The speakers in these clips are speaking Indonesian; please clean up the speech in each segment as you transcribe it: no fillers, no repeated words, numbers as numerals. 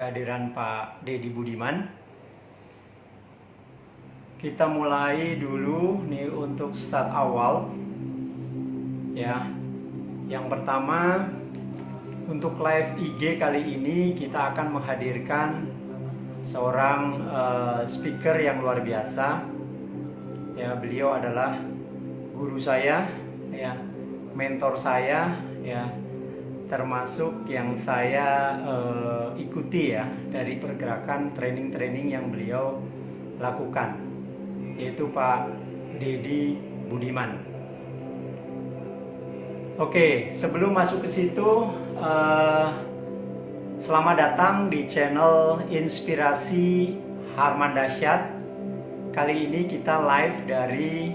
kehadiran Pak Deddy Budiman. Kita mulai dulu nih untuk start awal ya. Yang pertama, untuk live IG kali ini kita akan menghadirkan seorang speaker yang luar biasa. Ya, beliau adalah guru saya, ya, mentor saya, ya, termasuk yang saya ikuti ya dari pergerakan training-training yang beliau lakukan, yaitu Pak Deddy Budiman. Oke, sebelum masuk ke situ, selamat datang di channel Inspirasi Harman Dasyat. Kali ini kita live dari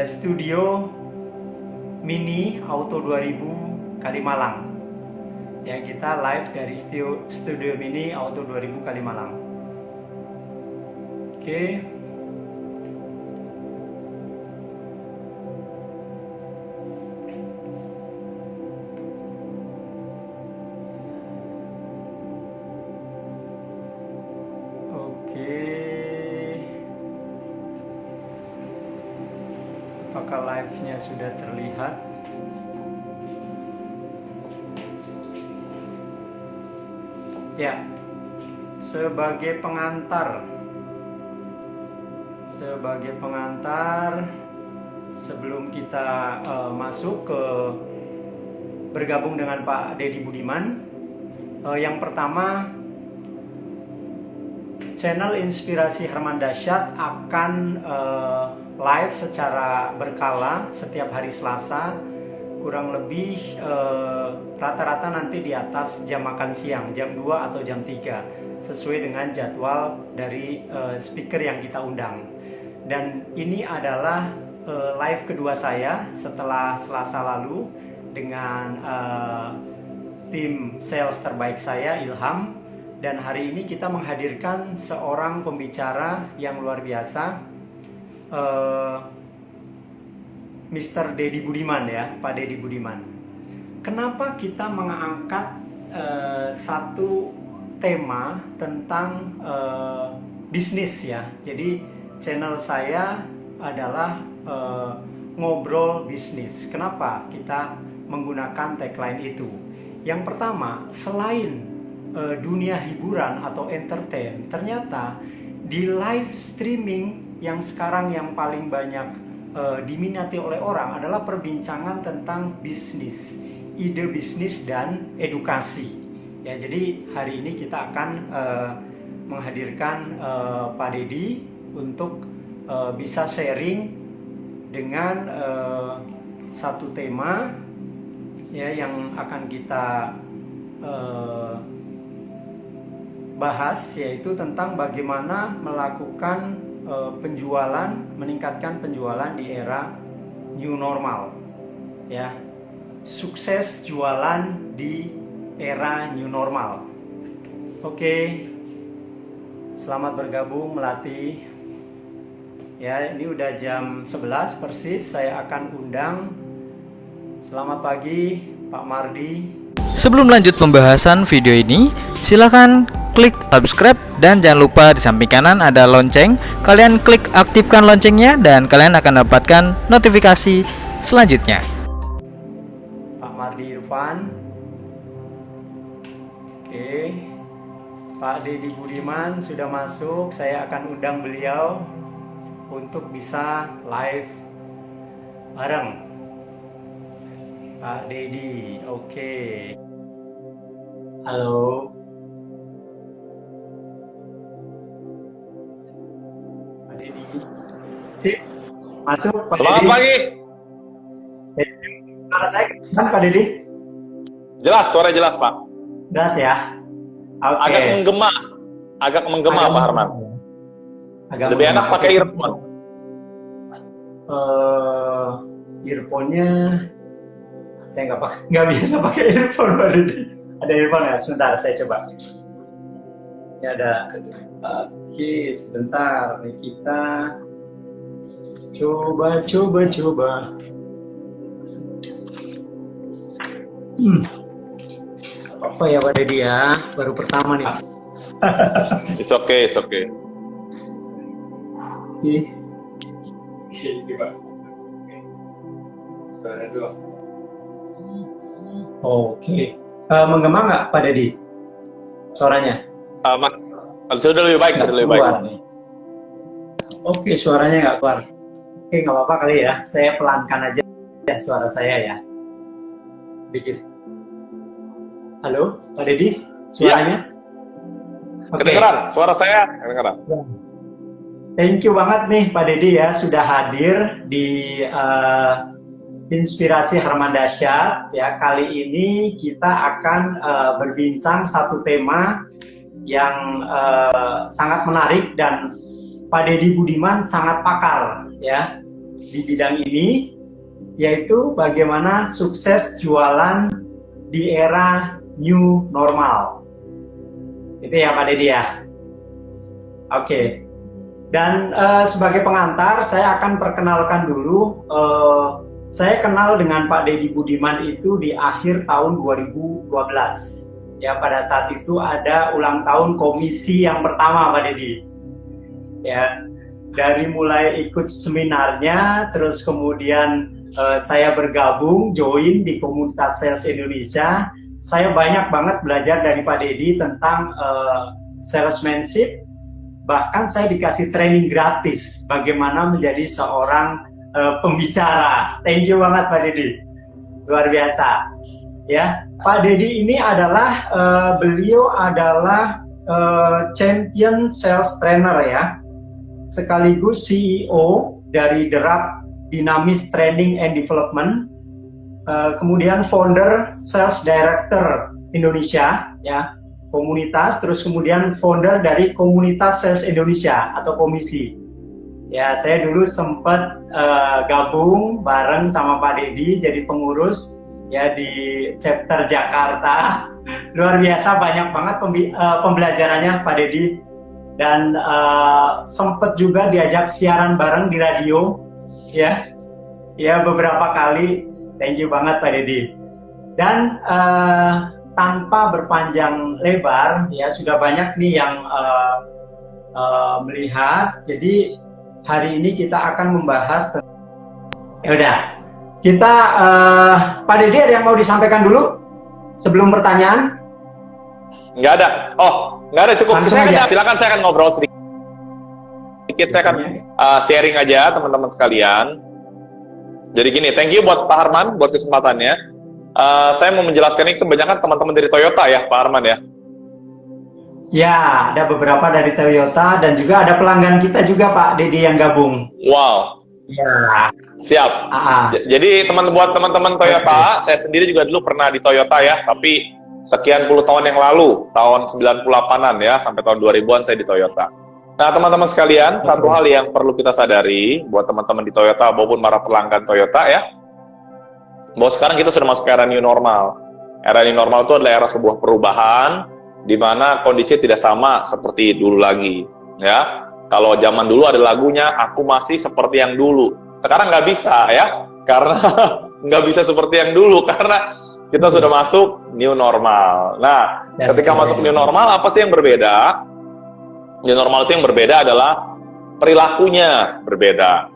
studio Mini Auto 2000 Kalimalang. Ya, kita live dari studio Mini Auto 2000 Kalimalang. Oke. Apakah live-nya sudah terlihat? Ya, sebagai pengantar sebelum kita masuk ke bergabung dengan Pak Deddy Budiman, yang pertama, channel Inspirasi Harman Dasyat akan live secara berkala setiap hari Selasa, kurang lebih rata-rata nanti di atas jam makan siang, jam 2 atau jam 3, sesuai dengan jadwal dari speaker yang kita undang. Dan ini adalah live kedua saya setelah Selasa lalu dengan tim sales terbaik saya, Ilham. Dan hari ini kita menghadirkan seorang pembicara yang luar biasa, Mr. Deddy Budiman ya, Pak Deddy Budiman. Kenapa kita mengangkat satu tema tentang bisnis ya? Jadi channel saya adalah ngobrol bisnis. Kenapa kita menggunakan tagline itu? Yang pertama, selain dunia hiburan atau entertain, ternyata di live streaming yang sekarang yang paling banyak diminati oleh orang adalah perbincangan tentang bisnis, ide bisnis dan edukasi. Ya, jadi hari ini kita akan menghadirkan Pak Deddy untuk bisa sharing dengan satu tema ya yang akan kita bahas, yaitu tentang bagaimana melakukan penjualan, meningkatkan penjualan di era new normal ya. Sukses jualan di era new normal. Oke. Selamat bergabung Melati. Ya, ini udah jam 11 persis, saya akan undang. Selamat pagi Pak Mardi. Sebelum lanjut pembahasan video ini, silakan klik subscribe dan jangan lupa di samping kanan ada lonceng. Kalian klik aktifkan loncengnya dan kalian akan dapatkan notifikasi selanjutnya. Pak Mardi Irfan. Oke. Pak Deddy Budiman sudah masuk. Saya akan undang beliau untuk bisa live bareng. Pak Deddy, oke. Halo. Pak Deddy. Sip. Masuk Pak Selamat Deddy. pagi. Suara saya kan Pak Deddy? Jelas, suara jelas Pak. Jelas ya? Oke. Agak menggema Pak Harman. Lebih enak pakai earphone. Earphone-nya saya nggak biasa pakai earphone Pak Deddy. Ada earphone ya? Sebentar, saya coba. Ini ada. Oke, sebentar nih kita coba. apa ya Pak Dedi ya, baru pertama nih. It's okay, it's okay. Oke. Menggema nggak Pak Dedi? Suaranya? Mas, sudah lebih baik, sudah lebih baik. Keluar nih. Oke, suaranya nggak keluar. Oke, nggak apa-apa kali ya. Saya pelankan aja ya suara saya ya. Dikit. Halo, Pak Dedi, suaranya? Oke. Kedengeran, suara saya kedengeran. Thank you banget nih Pak Dedi ya sudah hadir di Inspirasi Harman Dahsyat ya. Kali ini kita akan berbincang satu tema yang sangat menarik dan Pak Dedi Budiman sangat pakar ya di bidang ini, yaitu bagaimana sukses jualan di era new normal. Itu ya Pak Dedi ya. Oke. Dan sebagai pengantar saya akan perkenalkan dulu. Saya kenal dengan Pak Dedi Budiman itu di akhir tahun 2012. Ya, pada saat itu ada ulang tahun komisi yang pertama Pak Dedi. Ya, dari mulai ikut seminarnya, terus kemudian saya bergabung, join di komunitas sales Indonesia. Saya banyak banget belajar dari Pak Dedi tentang salesmanship. Bahkan saya dikasih training gratis bagaimana menjadi seorang pembicara. Thank you banget Pak Dedi, luar biasa. Ya, Pak Dedi ini adalah beliau adalah champion sales trainer ya, sekaligus CEO dari Derap Dynamics Training and Development, kemudian founder sales director Indonesia ya, komunitas, terus kemudian founder dari komunitas sales Indonesia atau komisi. Ya, saya dulu sempat gabung bareng sama Pak Dedi jadi pengurus ya di chapter Jakarta. Luar biasa, banyak banget pembelajarannya Pak Dedi, dan sempat juga diajak siaran bareng di radio ya. Ya, beberapa kali. Thank you banget Pak Dedi. Dan tanpa berpanjang lebar ya, sudah banyak nih yang melihat. Jadi hari ini kita akan membahas ya udah, kita Pak Dedi ada yang mau disampaikan dulu sebelum pertanyaan? Nggak ada. Oh, nggak ada, cukup. Silakan, saya akan ngobrol sedikit. Saya akan sharing aja teman-teman sekalian. Jadi gini, thank you buat Pak Harman buat kesempatannya. Saya mau menjelaskan ini kebanyakan teman-teman dari Toyota ya, Pak Harman ya. Ya, ada beberapa dari Toyota dan juga ada pelanggan kita juga Pak Dedi yang gabung. Wow. Ya. Siap. Jadi buat teman-teman Toyota, saya sendiri juga dulu pernah di Toyota ya, tapi sekian puluh tahun yang lalu, tahun 98-an ya, sampai tahun 2000-an saya di Toyota. Nah, teman-teman sekalian, satu hal yang perlu kita sadari buat teman-teman di Toyota maupun para pelanggan Toyota ya, bahwa sekarang kita sudah masuk ke era new normal. Era new normal itu adalah era sebuah perubahan di mana kondisi tidak sama seperti dulu lagi, ya. Kalau zaman dulu ada lagunya, aku masih seperti yang dulu. Sekarang nggak bisa, ya, karena nggak bisa seperti yang dulu, karena kita sudah masuk new normal. Nah, ketika masuk new normal, apa sih yang berbeda? New normal itu yang berbeda adalah perilakunya berbeda,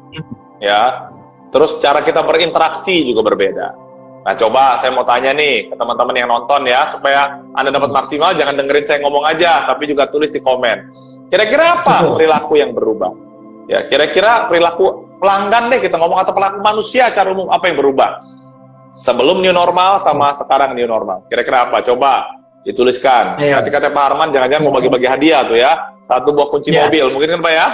ya. Terus cara kita berinteraksi juga berbeda. Nah, coba saya mau tanya nih ke teman-teman yang nonton ya, supaya Anda dapat maksimal, jangan dengerin saya ngomong aja, tapi juga tulis di komen. Kira-kira apa perilaku yang berubah? Ya, kira-kira perilaku pelanggan deh kita ngomong, atau perilaku manusia secara umum apa yang berubah? Sebelum new normal sama sekarang new normal. Kira-kira apa? Coba dituliskan. Nanti kata Pak Harman, jangan-jangan mau bagi-bagi hadiah tuh ya. 1 buah kunci mobil, mungkin kan Pak ya?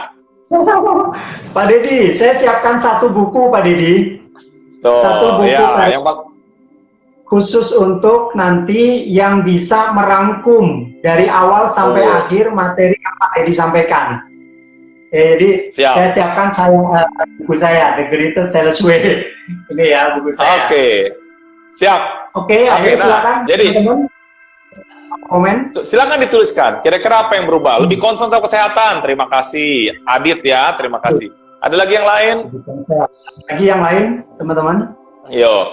Pak Dedi, saya siapkan 1 buku Pak Dedi. Tuh, 1 buku ya, yang khusus untuk nanti yang bisa merangkum dari awal sampai akhir materi yang Pak Dedi sampaikan. Jadi saya siapkan buku saya, The Greatest Sales Way. Ini ya buku saya. Oke, siap. Oke, ayo silakan. Jadi teman-teman. Komen. Silakan dituliskan. Kira-kira apa yang berubah? Lebih concern ke kesehatan. Terima kasih, Adit ya. Terima kasih. Ada lagi yang lain? Lagi yang lain, teman-teman? Yo,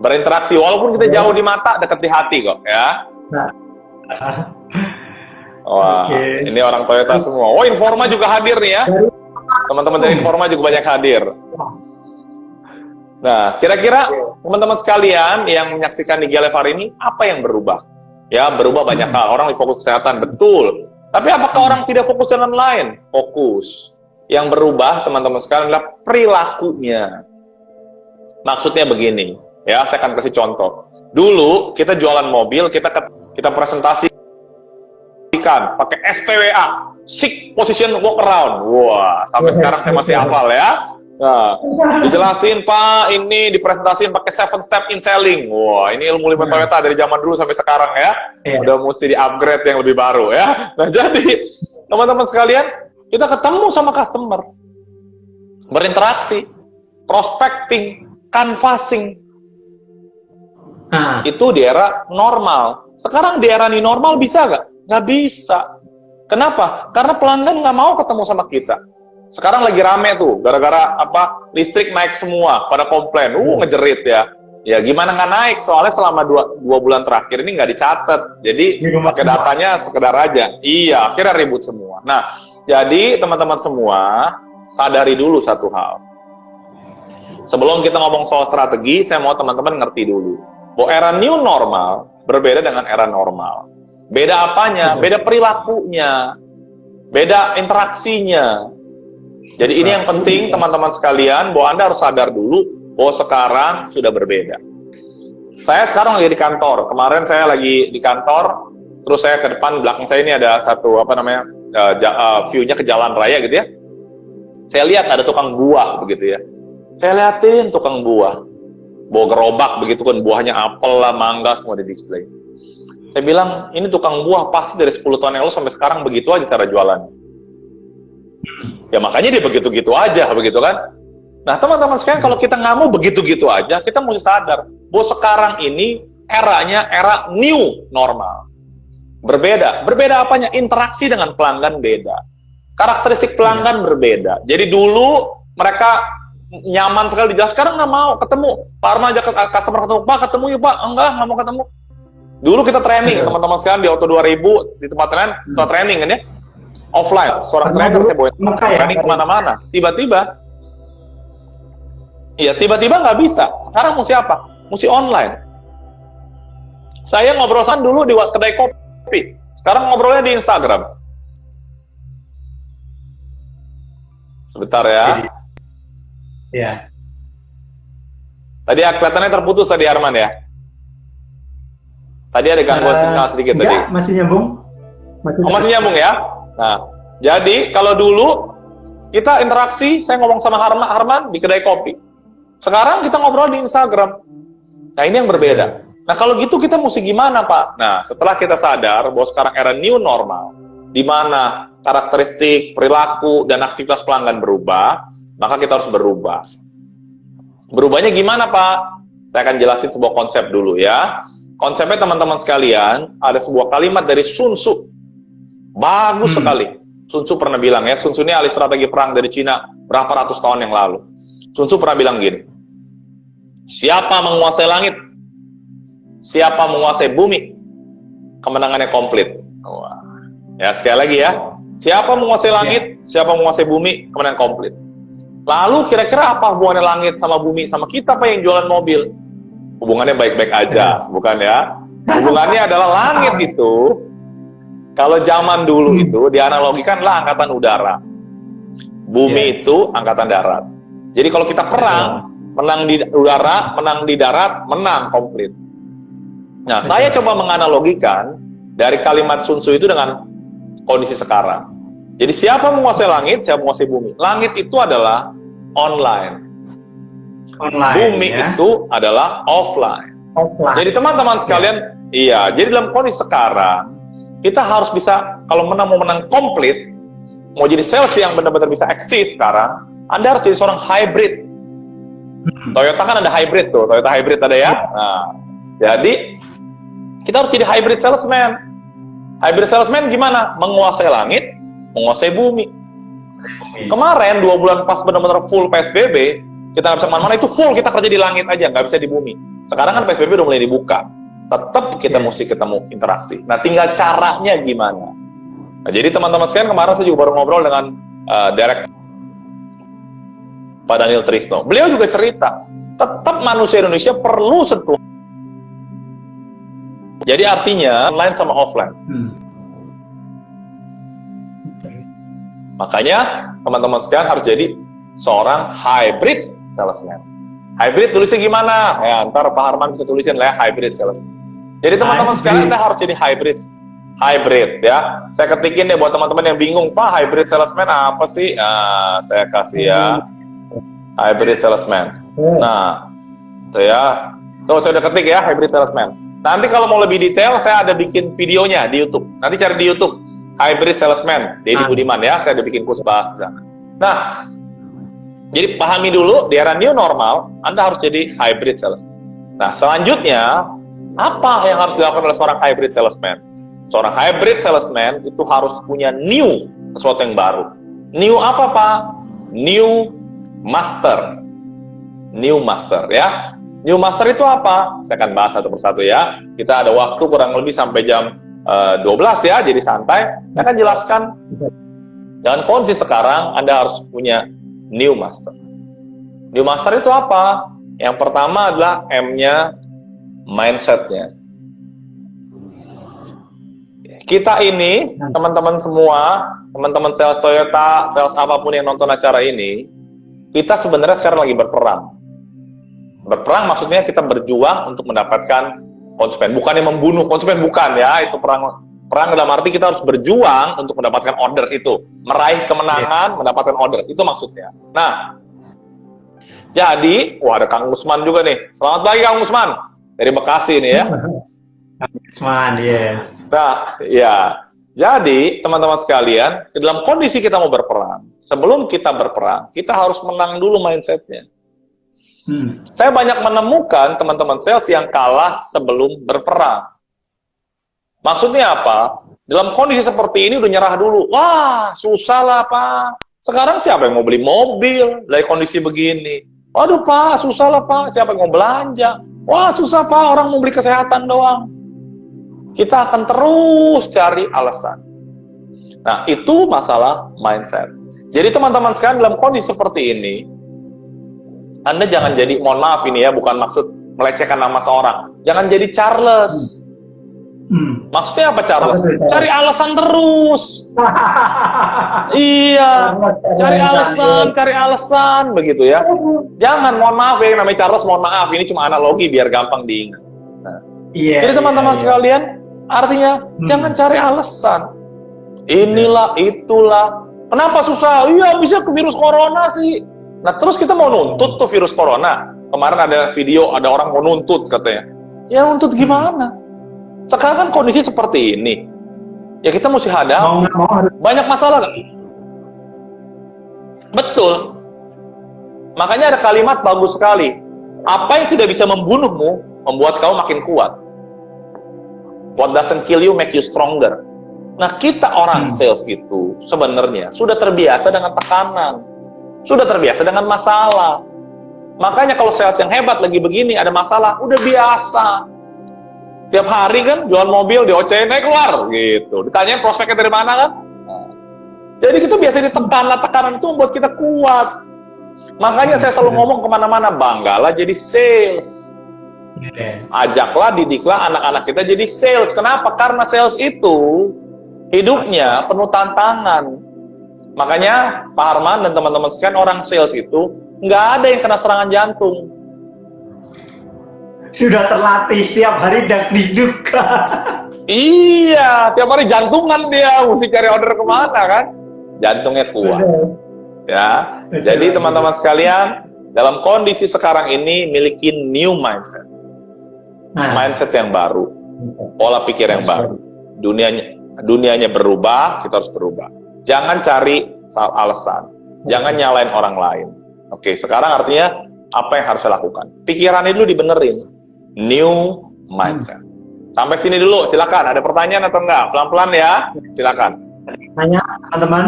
berinteraksi. Walaupun kita jauh di mata, dekat di hati kok ya. Nah, Wah, oke. ini orang Toyota semua. Oh, Informa juga hadir nih ya. Teman-teman dari Informa juga banyak hadir. Nah, kira-kira teman-teman sekalian yang menyaksikan di Gialevar ini, apa yang berubah? Ya, berubah banyak hal. Orang fokus kesehatan, betul. Tapi apakah orang tidak fokus dengan lain? Fokus. Yang berubah, teman-teman sekalian, adalah perilakunya. Maksudnya begini, ya, saya akan kasih contoh. Dulu, kita jualan mobil, kita presentasikan pakai SPWA, Seek Position Walk Around. Wah, sampai sekarang saya masih hafal ya. Nah, dijelasin Pak, ini dipresentasiin pakai 7 step in selling. Wah, ini ilmu 5 Toyota dari zaman dulu sampai sekarang ya. Udah mesti di-upgrade yang lebih baru ya. Nah, jadi teman-teman sekalian, kita ketemu sama customer, berinteraksi, prospecting, canvassing. Itu di era normal. Sekarang di era new normal bisa nggak? Nggak bisa. Kenapa? Karena pelanggan nggak mau ketemu sama kita. Sekarang lagi rame tuh, gara-gara apa? Listrik naik semua, pada komplain, ngejerit ya. Ya gimana nggak naik? Soalnya selama dua bulan terakhir ini nggak dicatat. Jadi pakai datanya sekedar aja. Iya, akhirnya ribut semua. Nah, jadi teman-teman semua, sadari dulu satu hal. Sebelum kita ngomong soal strategi, saya mau teman-teman ngerti dulu. Bahwa era new normal berbeda dengan era normal. Beda apanya? Beda perilakunya. Beda interaksinya. Jadi ini yang penting teman-teman sekalian, bahwa Anda harus sadar dulu bahwa sekarang sudah berbeda. Saya sekarang lagi di kantor. Kemarin saya lagi di kantor, terus saya ke depan, belakang saya ini ada satu view-nya ke jalan raya gitu ya. Saya lihat ada tukang buah begitu ya. Saya liatin tukang buah, bawa gerobak begitu kan, buahnya apel lah, mangga semua di display. Saya bilang, ini tukang buah pasti dari 10 tahun yang lalu sampai sekarang begitu aja cara jualannya. Ya makanya dia begitu-gitu aja, begitu kan? Nah teman-teman sekalian, kalau kita nggak mau begitu-gitu aja, kita mesti sadar bahwa sekarang ini eranya era new normal. Berbeda. Berbeda apanya? Interaksi dengan pelanggan beda. Karakteristik pelanggan berbeda. Jadi dulu mereka nyaman sekali dijelas, sekarang nggak mau ketemu. Pak Arman ajak customer ketemu, Pak ketemu yuk Pak. Enggak mau ketemu. Dulu kita training, teman-teman sekalian, di Auto 2000, di tempat lain, kita training kan ya? Offline, seorang trainer saya bawa training kemana-mana. Tiba-tiba nggak bisa. Sekarang mesti apa? Mesti online. Saya ngobrol sama dulu di kedai kopi. Sekarang ngobrolnya di Instagram. Sebentar ya. Ya. Tadi kelihatannya terputus tadi Arman ya. Tadi ada gangguan sinyal sedikit tadi. Masih nyambung. Masih nyambung ya. Nah, jadi kalau dulu kita interaksi, saya ngomong sama Harman di kedai kopi. Sekarang kita ngobrol di Instagram. Nah, ini yang berbeda. Nah, kalau gitu kita mesti gimana, Pak? Nah, setelah kita sadar bahwa sekarang era new normal, di mana karakteristik, perilaku, dan aktivitas pelanggan berubah, maka kita harus berubah. Berubahnya gimana, Pak? Saya akan jelasin sebuah konsep dulu ya. Konsepnya teman-teman sekalian, ada sebuah kalimat dari Sun Tzu. Bagus sekali. Sun Tzu pernah bilang ya, Sun Tzu ini ahli strategi perang dari Cina berapa ratus tahun yang lalu. Sun Tzu pernah bilang gini, siapa menguasai langit, siapa menguasai bumi, kemenangannya komplit. Wah. Ya sekali lagi ya, siapa menguasai langit, siapa menguasai bumi, kemenangan komplit. Lalu kira-kira apa hubungannya langit sama bumi sama kita Pak yang jualan mobil? Hubungannya baik-baik aja, bukan ya? Hubungannya adalah langit itu, kalau zaman dulu itu dianalogikan lah angkatan udara. Bumi itu angkatan darat. Jadi kalau kita perang, menang di udara, menang di darat, menang komplit. Nah, saya coba menganalogikan dari kalimat Sun Tzu itu dengan kondisi sekarang. Jadi siapa menguasai langit, siapa menguasai bumi. Langit itu adalah online. Bumi itu adalah offline. Jadi teman-teman sekalian, iya, jadi dalam kondisi sekarang, kita harus bisa, kalau mau menang komplit, mau jadi sales yang benar-benar bisa eksis sekarang, Anda harus jadi seorang hybrid. Toyota kan ada hybrid tuh, Toyota hybrid ada ya. Nah, jadi kita harus jadi hybrid salesman. Hybrid salesman gimana? Menguasai langit, menguasai bumi. Kemarin 2 bulan pas benar-benar full PSBB, kita nggak bisa kemana-mana, itu full kita kerja di langit aja, nggak bisa di bumi. Sekarang kan PSBB udah mulai dibuka. Tetap kita mesti ketemu interaksi. Nah, tinggal caranya gimana. Nah, jadi teman-teman sekalian, kemarin saya juga baru ngobrol dengan Direktur Pak Daniel Trisno. Beliau juga cerita, tetap manusia Indonesia perlu sentuh. Jadi artinya online sama offline. Makanya teman-teman sekalian harus jadi seorang hybrid salesman. Hybrid tulisnya gimana? Ya, ntar Pak Harman bisa tulisin lah ya, hybrid salesman. Jadi teman-teman sekalian, Anda harus jadi hybrid. Hybrid ya. Saya ketikin deh buat teman-teman yang bingung, Pak, hybrid salesman apa sih? Nah, saya kasih ya. Hybrid salesman. Nah, itu ya. Tuh, saya udah ketik ya, hybrid salesman. Nanti kalau mau lebih detail, saya ada bikin videonya di YouTube. Nanti cari di YouTube, hybrid salesman, Deddy Budiman ya. Saya udah bikin khusus bahas di sana. Nah, jadi pahami dulu, di era new normal, Anda harus jadi hybrid salesman. Nah, selanjutnya, apa yang harus dilakukan oleh seorang hybrid salesman? Seorang hybrid salesman itu harus punya new, sesuatu yang baru. New apa, Pak? New master. New master ya. New master itu apa? Saya akan bahas satu persatu ya. Kita ada waktu kurang lebih sampai jam 12 ya, jadi santai. Saya akan jelaskan. Dengan kondisi sekarang, Anda harus punya new master. New master itu apa? Yang pertama adalah M-nya, mindset-nya. Kita ini, teman-teman semua, teman-teman sales Toyota, sales apapun yang nonton acara ini, kita sebenarnya sekarang lagi berperang. Berperang maksudnya kita berjuang untuk mendapatkan konsumen. Bukan yang membunuh konsumen, bukan ya. Itu perang dalam arti kita harus berjuang untuk mendapatkan order itu. Meraih kemenangan, mendapatkan order. Itu maksudnya. Nah, jadi, wah ada Kang Usman juga nih. Selamat pagi Kang Usman. Dari Bekasi nih ya. Kang Usman, yes. Nah, ya. Jadi, teman-teman sekalian, dalam kondisi kita mau berperang, sebelum kita berperang, kita harus menang dulu mindset-nya. Saya banyak menemukan teman-teman sales yang kalah sebelum berperang. Maksudnya apa? Dalam kondisi seperti ini udah nyerah dulu. Wah, susah lah Pak. Sekarang siapa yang mau beli mobil dari kondisi begini? Waduh Pak, susah lah Pak. Siapa yang mau belanja? Wah, susah Pak, orang mau beli kesehatan doang. Kita akan terus cari alasan. Nah, itu masalah mindset. Jadi teman-teman sekalian, dalam kondisi seperti ini, Anda jangan jadi, mohon maaf ini ya, bukan maksud melecehkan nama seorang. Jangan jadi Charles. Maksudnya apa Charles? Cari alasan terus. Iya, cari alasan begitu ya. Jangan, mohon maaf ya, namanya Charles, mohon maaf, ini cuma analogi biar gampang diingat. Nah, jadi teman-teman sekalian, artinya jangan cari alasan. Inilah, itulah. Kenapa susah? Iya, bisa ke virus corona sih. Nah, terus kita mau nuntut tuh virus corona. Kemarin ada video, ada orang mau nuntut katanya. Ya, nuntut gimana? Sekarang kan kondisi seperti ini. Ya kita mesti hadapi. Banyak masalah kan? Betul. Makanya ada kalimat bagus sekali. Apa yang tidak bisa membunuhmu, membuat kamu makin kuat. What doesn't kill you make you stronger. Nah, kita orang sales itu sebenarnya sudah terbiasa dengan tekanan. Sudah terbiasa dengan masalah. Makanya kalau sales yang hebat lagi begini, ada masalah, udah biasa. Tiap hari kan jual mobil, diocehin, keluar gitu. Ditanyain prospeknya dari mana kan? Nah, jadi kita biasa ditekan, tekanan itu membuat kita kuat. Makanya saya selalu ngomong kemana-mana, banggalah jadi sales. Yes. Ajaklah, didiklah anak-anak kita jadi sales. Kenapa? Karena sales itu hidupnya penuh tantangan. Makanya Pak Harman dan teman-teman sekalian, orang sales itu nggak ada yang kena serangan jantung. Sudah terlatih tiap hari dagdikduk. Iya, tiap hari jantungan dia, mesti cari order kemana kan? Jantungnya kuat. Ya, jadi teman-teman sekalian, dalam kondisi sekarang ini miliki new mindset. Mindset yang baru, pola pikir yang baru. Dunianya berubah, kita harus berubah. Jangan cari alasan, jangan nyalain orang lain. Oke, sekarang artinya apa yang harus saya lakukan? Pikirannya dulu dibenerin. New mindset. Sampai sini dulu, silakan. Ada pertanyaan atau enggak? Pelan-pelan ya, silakan. Tanya teman-teman.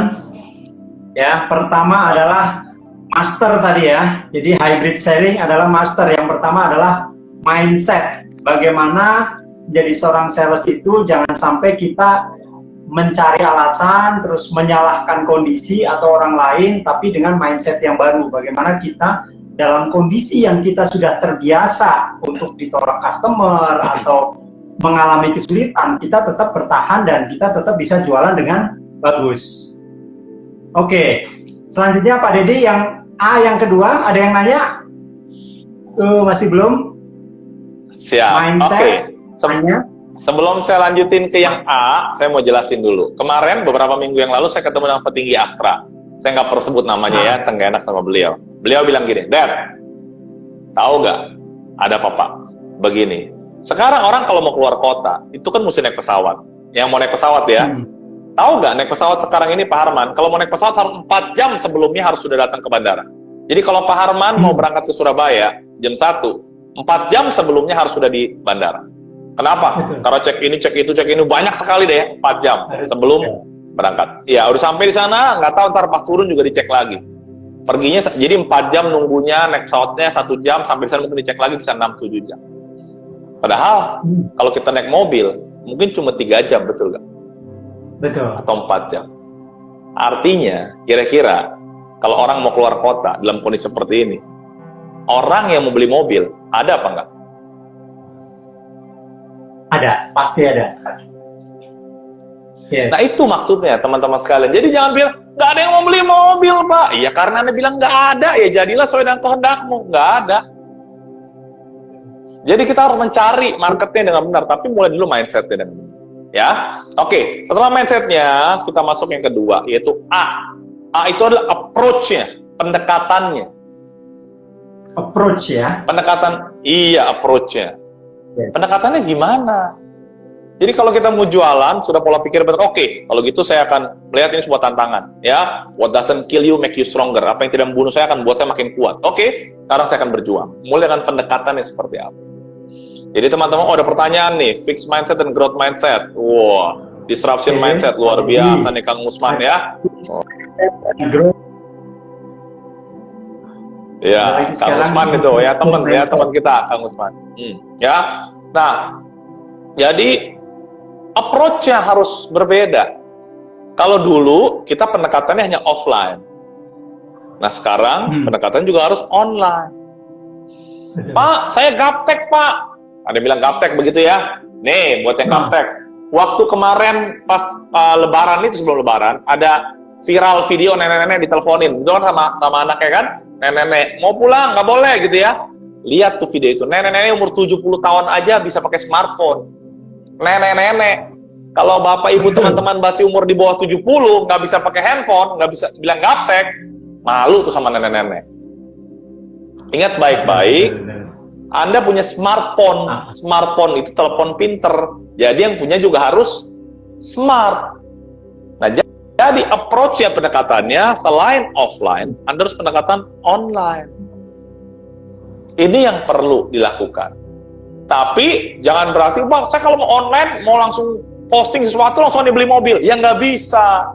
Ya, pertama adalah master tadi ya. Jadi hybrid selling adalah master. Yang pertama adalah mindset. Bagaimana jadi seorang sales itu jangan sampai kita mencari alasan, terus menyalahkan kondisi atau orang lain, tapi dengan mindset yang baru. Bagaimana kita dalam kondisi yang kita sudah terbiasa untuk ditolak customer atau mengalami kesulitan, kita tetap bertahan dan kita tetap bisa jualan dengan bagus. Oke, selanjutnya Pak Dedi yang A yang kedua, ada yang nanya? Masih belum? Siap. Mindset. Oke. Sebelum saya lanjutin ke yang A, saya mau jelasin dulu. Kemarin beberapa minggu yang lalu saya ketemu dengan petinggi Astra. Saya nggak perlu sebut namanya ya, nggak enak sama beliau. Beliau bilang gini, Dad, tahu nggak? Ada apa? Begini. Sekarang orang kalau mau keluar kota, itu kan mesti naik pesawat. Yang mau naik pesawat ya, tahu nggak naik pesawat sekarang ini Pak Harman? Kalau mau naik pesawat harus 4 jam sebelumnya harus sudah datang ke bandara. Jadi kalau Pak Harman mau berangkat ke Surabaya jam 1, 4 jam sebelumnya harus sudah di bandara. Kenapa? Betul. Karena cek ini, cek itu, cek ini banyak sekali deh, 4 jam sebelum berangkat. Ya, udah sampai di sana, nggak tahu ntar pas turun juga dicek lagi. Perginya jadi 4 jam nunggunya, naik pesawatnya 1 jam, sampai di sana mungkin dicek lagi bisa 6-7 jam. Padahal kalau kita naik mobil mungkin cuma 3 jam, betul nggak? Betul. Atau 4 jam. Artinya, kira-kira kalau orang mau keluar kota dalam kondisi seperti ini, orang yang mau beli mobil ada apa enggak? Ada, pasti ada. Yes. Nah itu maksudnya teman-teman sekalian. Jadi jangan bilang, nggak ada yang mau beli mobil Pak. Iya karena Anda bilang nggak ada, ya jadilah sesuai dengan kehendakmu. Nggak ada. Jadi kita harus mencari marketnya dengan benar, tapi mulai dulu mindsetnya dengan benar. Ya, oke. Setelah mindsetnya, kita masuk yang kedua, yaitu A. A itu adalah approach-nya, pendekatannya. Approach ya? Pendekatan, iya approach-nya. Yes. Pendekatannya gimana? Jadi kalau kita mau jualan, sudah pola pikir benar, oke, kalau gitu saya akan melihat ini sebuah tantangan. Ya, what doesn't kill you make you stronger. Apa yang tidak membunuh saya akan buat saya makin kuat. Oke, sekarang saya akan berjuang. Mulai dengan pendekatannya seperti apa. Jadi teman-teman, ada pertanyaan nih, fixed mindset dan growth mindset. Wah, disruption mindset, luar biasa nih Kang Usman ya. Ya, Kang Usman itu ya teman kita Kang Usman. Ya, nah, jadi approach-nya harus berbeda. Kalau dulu kita pendekatannya hanya offline. Nah sekarang pendekatan juga harus online. Pak, saya gaptek Pak. Ada bilang gaptek begitu ya? Nih, buat yang gaptek. Waktu kemarin pas Lebaran itu sebelum Lebaran ada viral video nenek-nenek diteleponin, betul kan sama anaknya kan? Nenek-nenek mau pulang nggak boleh gitu ya? Lihat tuh video itu, nenek-nenek umur 70 tahun aja bisa pakai smartphone. Nenek-nenek, kalau bapak ibu teman-teman masih umur di bawah 70 nggak bisa pakai handphone, nggak bisa bilang gaptek, malu tuh sama nenek-nenek. Ingat baik-baik, Anda punya smartphone, smartphone itu telepon pinter, jadi yang punya juga harus smart. Nah, jadi approach ya pendekatannya selain offline, Anda harus pendekatan online. Ini yang perlu dilakukan. Tapi jangan berarti, Bang, saya kalau mau online, mau langsung posting sesuatu, langsung dibeli mobil. Ya nggak bisa.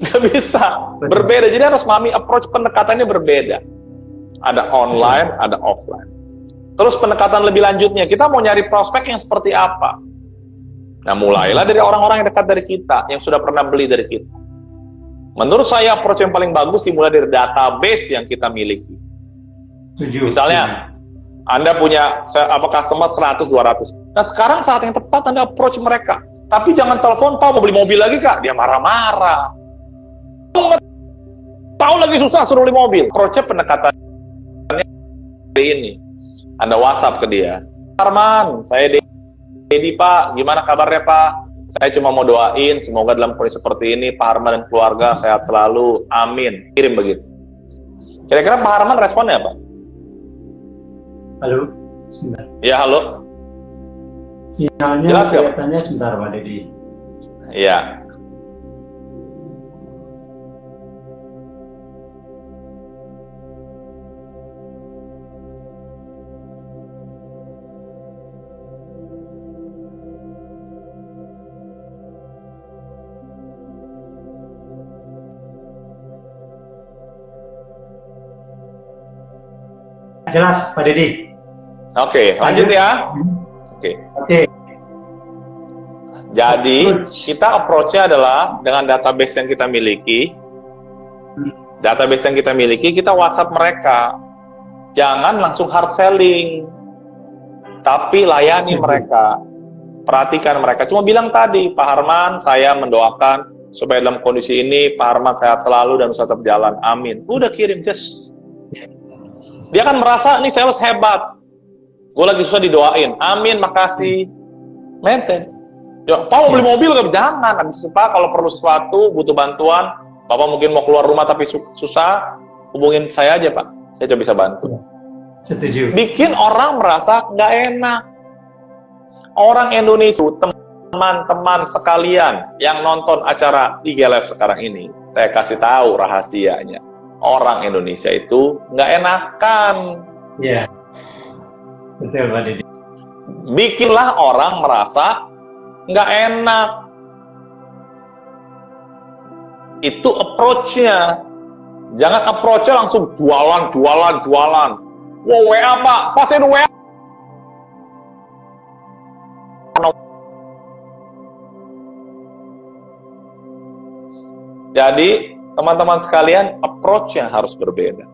Nggak bisa. Berbeda. Jadi harus memahami approach pendekatannya berbeda. Ada online, ada offline. Terus pendekatan lebih lanjutnya, kita mau nyari prospek yang seperti apa? Nah, mulailah dari orang-orang yang dekat dari kita, yang sudah pernah beli dari kita. Menurut saya, approach yang paling bagus dimulai dari database yang kita miliki. Misalnya, Anda punya customer 100-200. Nah, sekarang saat yang tepat Anda approach mereka. Tapi jangan telepon, Pak, mau beli mobil lagi, Kak? Dia marah-marah. Tahu lagi susah suruh beli mobil. Approach-nya pendekatannya ini. Anda WhatsApp ke dia. Arman, saya Dedi, Pak. Gimana kabarnya, Pak? Saya cuma mau doain, semoga dalam kondisi seperti ini, Pak Harman dan keluarga sehat selalu. Amin. Kirim begitu. Kira-kira Pak Harman responnya apa? Halo, sebentar. Ya, halo. Sinyalnya Jelas, kelihatannya sebentar, Pak Dedi. Iya. Jelas, Pak Dedi. Oke, lanjut ya. Oke. Oke. Jadi kita approach-nya adalah dengan database yang kita miliki. Database yang kita miliki, kita WhatsApp mereka. Jangan langsung hard selling, tapi layani mereka. Perhatikan mereka. Cuma bilang tadi, Pak Harman, saya mendoakan supaya dalam kondisi ini Pak Harman sehat selalu dan bisa tetap jalan. Amin. Udah kirim, just. Dia kan merasa nih sales hebat. Gue lagi susah didoain. Amin, makasih. Maintain. Ya, Pak mau beli mobil kan? Jangan. Habis itu Pak, kalau perlu sesuatu, butuh bantuan, Bapak mungkin mau keluar rumah tapi susah, hubungin saya aja Pak. Saya coba bisa bantu. Setuju. Bikin orang merasa nggak enak. Orang Indonesia, teman-teman sekalian yang nonton acara IG Live sekarang ini, saya kasih tahu rahasianya. Orang Indonesia itu nggak enakan. Iya. Betul Pak Deddy. Bikinlah orang merasa nggak enak. Itu approach-nya. Jangan approach-nya langsung jualan. Wow, WA Pak, pasin WA. Jadi, teman-teman sekalian, approach-nya harus berbeda.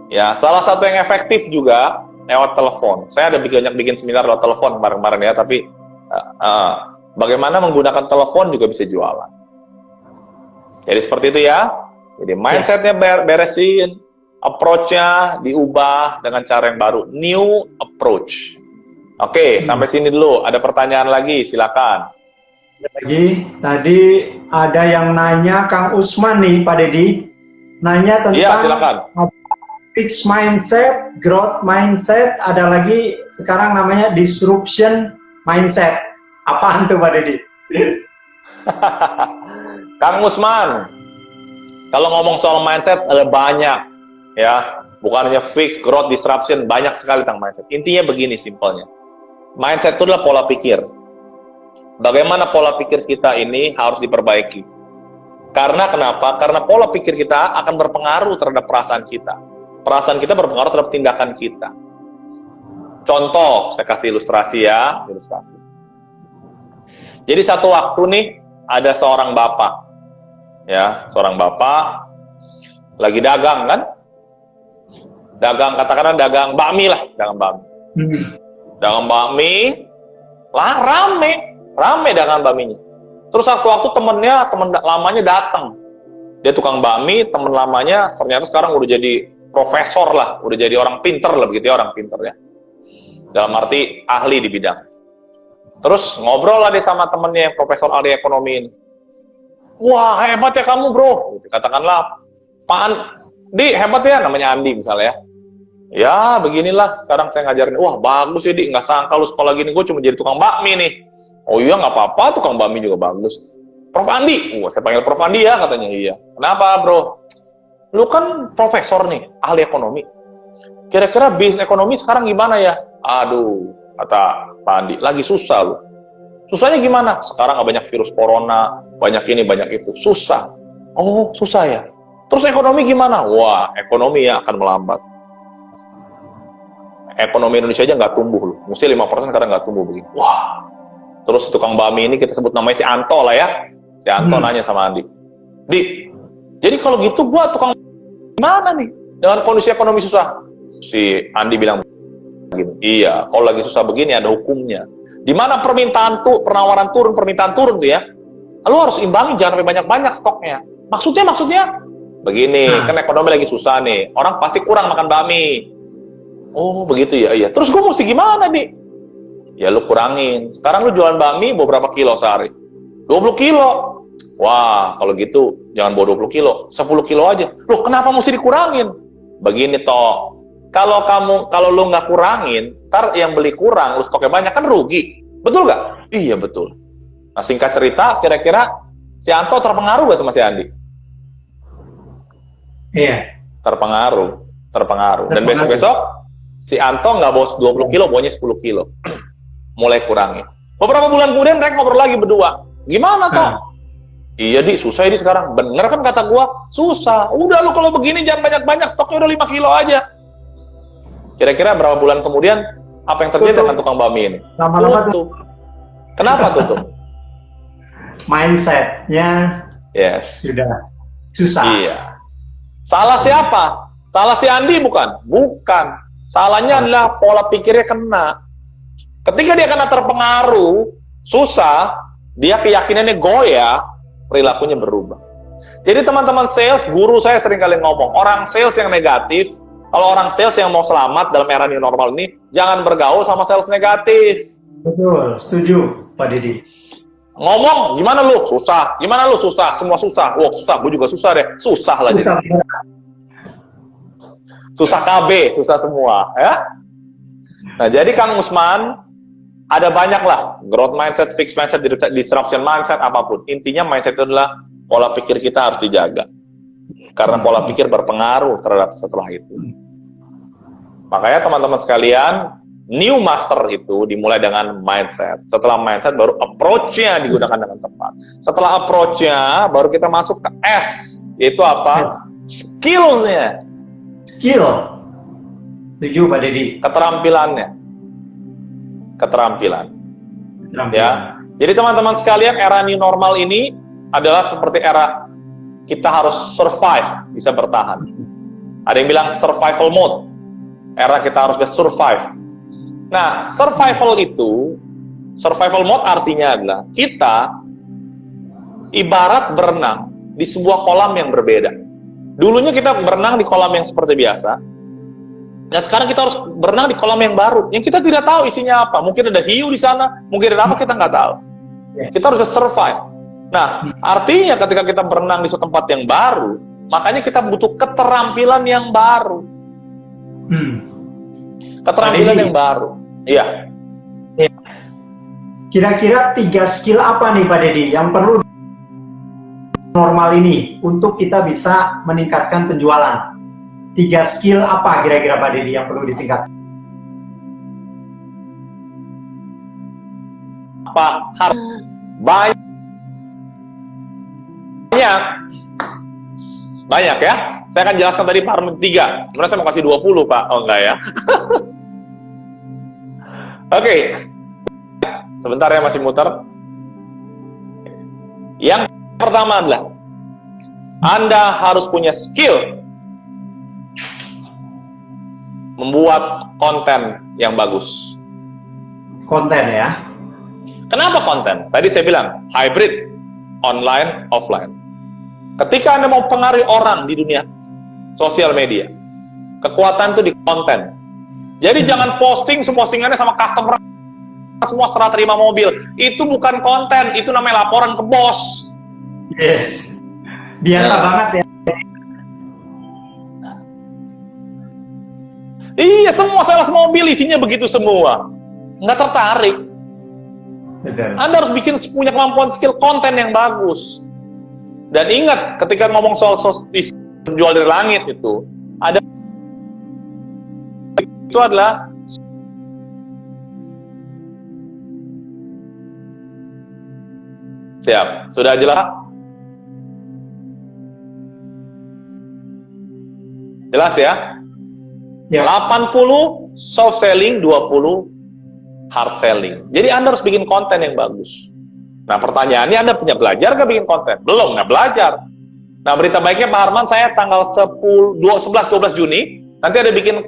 Ya, salah satu yang efektif juga lewat telepon. Saya ada bikin seminar lewat telepon kemarin-kemarin ya, tapi bagaimana menggunakan telepon juga bisa jualan. Jadi seperti itu ya. Jadi mindset-nya beresin, approach-nya diubah dengan cara yang baru. New approach. Oke, sampai sini dulu. Ada pertanyaan lagi, silakan. Lagi, tadi ada yang nanya Kang Usman nih, Pak Deddy. Nanya tentang silakan. fixed mindset, growth mindset, ada lagi sekarang namanya disruption mindset. Apaan tuh Pak Deddy? Kang Usman, kalau ngomong soal mindset ada banyak ya, bukan hanya fix, growth, disruption, banyak sekali tentang mindset. Intinya begini simpelnya, mindset itu adalah pola pikir. Bagaimana pola pikir kita ini harus diperbaiki. Karena kenapa? Karena pola pikir kita akan berpengaruh terhadap perasaan kita. Perasaan kita berpengaruh terhadap tindakan kita. Contoh, saya kasih ilustrasi ya, ilustrasi. Jadi satu waktu nih ada seorang bapak, ya, seorang bapak lagi dagang kan, dagang katakanlah dagang bakmi lah, dagang bakmi, dagang bakmi, lah rame dagang bakminya. Terus satu waktu temen lamanya datang, dia tukang bakmi, temen lamanya ternyata sekarang udah jadi profesor lah, udah jadi orang pinter lah begitu ya, orang pinter ya, dalam arti ahli di bidang. Terus ngobrol lah dia sama temennya yang profesor ahli ekonomi ini. Wah, hebat ya kamu bro, gitu. Katakanlah Pak Andi hebat ya, namanya Andi misalnya ya. Ya beginilah sekarang saya ngajarin. Wah bagus ya Di, nggak sangka lu sekolah gini, gue cuma jadi tukang bakmi nih. Oh iya nggak apa-apa, tukang bakmi juga bagus. Prof Andi, saya panggil Prof Andi ya, katanya. Iya. Kenapa bro? Lu kan profesor nih, ahli ekonomi. Kira-kira bisnis ekonomi sekarang gimana ya? Aduh, kata Pak Andi, lagi susah lu. Susahnya gimana? Sekarang banyak virus corona, banyak ini, banyak itu. Susah. Oh, susah ya? Terus ekonomi gimana? Wah, ekonomi ya akan melambat. Ekonomi Indonesia aja nggak tumbuh loh. Mesti 5% sekarang nggak tumbuh begini. Wah. Terus tukang bakmi ini kita sebut namanya si Anto lah ya. Si Anto nanya sama Andi. Di, jadi kalau gitu gua tukang gimana nih? Dengan kondisi ekonomi susah. Si Andi bilang begini, iya, kalau lagi susah begini ada hukumnya. Di mana permintaan penawaran turun, permintaan turun tuh ya. Lu harus imbangi, jangan sampai banyak-banyak stoknya. Maksudnya begini, kan ekonomi lagi susah nih. Orang pasti kurang makan bakmi. Oh, begitu ya. Iya. Terus gua mesti gimana, Di? Ya lu kurangin. Sekarang lu jualan bakmi beberapa kilo sehari? 20 kilo. Wah, kalau gitu jangan bawa 20 kilo, 10 kilo aja. Loh, kenapa mesti dikurangin? Begini toh. Kalau lu nggak kurangin, ntar yang beli kurang, lu stoknya banyak kan rugi. Betul nggak? Iya betul. Nah singkat cerita, kira-kira si Anto terpengaruh nggak sama si Andi? Iya. Terpengaruh. Dan besok-besok si Anto nggak bawa 20 kilo, bawanya 10 kilo. Mulai kurangin. Beberapa bulan kemudian mereka ngobrol lagi berdua. Gimana toh? Iya Di, susah ini sekarang. Bener kan kata gua? Susah. Udah lu kalau begini jangan banyak-banyak, stoknya udah 5 kilo aja. Kira-kira berapa bulan kemudian apa yang terjadi dengan tukang bakmi ini? Lama-lama tuh. Kenapa tuh? Mindsetnya Yes. sudah susah. Iya. Salah siapa? Salah si Andi bukan? Bukan. Salahnya adalah pola pikirnya kena. Ketika dia kena terpengaruh, susah, dia keyakinannya goyah, perilakunya berubah. Jadi teman-teman sales, guru saya sering kali ngomong, orang sales yang negatif, kalau orang sales yang mau selamat dalam era new normal ini, jangan bergaul sama sales negatif. Betul, setuju Pak Dedi. Ngomong, gimana lu? Susah. Gimana lu? Susah. Semua susah. Wah, susah. Gue juga susah deh. Susah lah. Susah. Susah KB, susah semua. Ya? Nah, jadi Kang Usman, ada banyak lah. Growth mindset, fixed mindset, disruption mindset, apapun. Intinya mindset itu adalah pola pikir kita harus dijaga. Karena pola pikir berpengaruh terhadap setelah itu. Makanya teman-teman sekalian, new master itu dimulai dengan mindset. Setelah mindset, baru approach-nya digunakan dengan tepat. Setelah approach-nya, baru kita masuk ke S. Yaitu apa? Skills-nya. Skill. Setuju Pak Dedi. Keterampilannya. Keterampilan. Ya. Jadi teman-teman sekalian, era new normal ini adalah seperti era kita harus survive, bisa bertahan. Ada yang bilang survival mode. Era kita harus bisa survive. Nah, survival mode artinya adalah kita ibarat berenang di sebuah kolam yang berbeda. Dulunya kita berenang di kolam yang seperti biasa. Nah, sekarang kita harus berenang di kolam yang baru, yang kita tidak tahu isinya apa. Mungkin ada hiu di sana, mungkin ada apa, kita nggak tahu. Kita harus survive. Nah, artinya ketika kita berenang di suatu tempat yang baru, makanya kita butuh keterampilan yang baru. Keterampilan yang baru. Iya. Kira-kira 3 skill apa nih Pak Dedi yang perlu normal ini untuk kita bisa meningkatkan penjualan? 3 skill apa kira-kira Pak Dedi yang perlu ditingkatkan? Apa? Banyak ya. Saya akan jelaskan tadi Pak Armin 3. Sebenarnya saya mau kasih 20 Pak. Oh enggak ya. Oke. Sebentar ya, masih muter. Yang pertama adalah Anda harus punya skill membuat konten yang bagus. Konten ya. Kenapa konten? Tadi saya bilang hybrid, online, offline. Ketika Anda mau pengaruhi orang di dunia sosial media, kekuatan itu di konten. Jadi jangan posting postingannya sama customer semua serah terima mobil. Itu bukan konten, itu namanya laporan ke bos. Yes. Biasa banget ya. Iya, semua sales mobil isinya begitu semua. Nggak tertarik. Betul. Anda harus punya kemampuan skill konten yang bagus. Dan ingat, ketika ngomong soal jual dari langit itu, itu adalah siap. Sudah jelas? Jelas ya? Ya. 80 soft selling, 20 hard selling. Jadi Anda harus bikin konten yang bagus. Nah, pertanyaannya, Anda punya belajar nggak bikin konten? Belum, nggak belajar. Nah, berita baiknya Pak Harman, saya tanggal 11-12 Juni, nanti ada bikin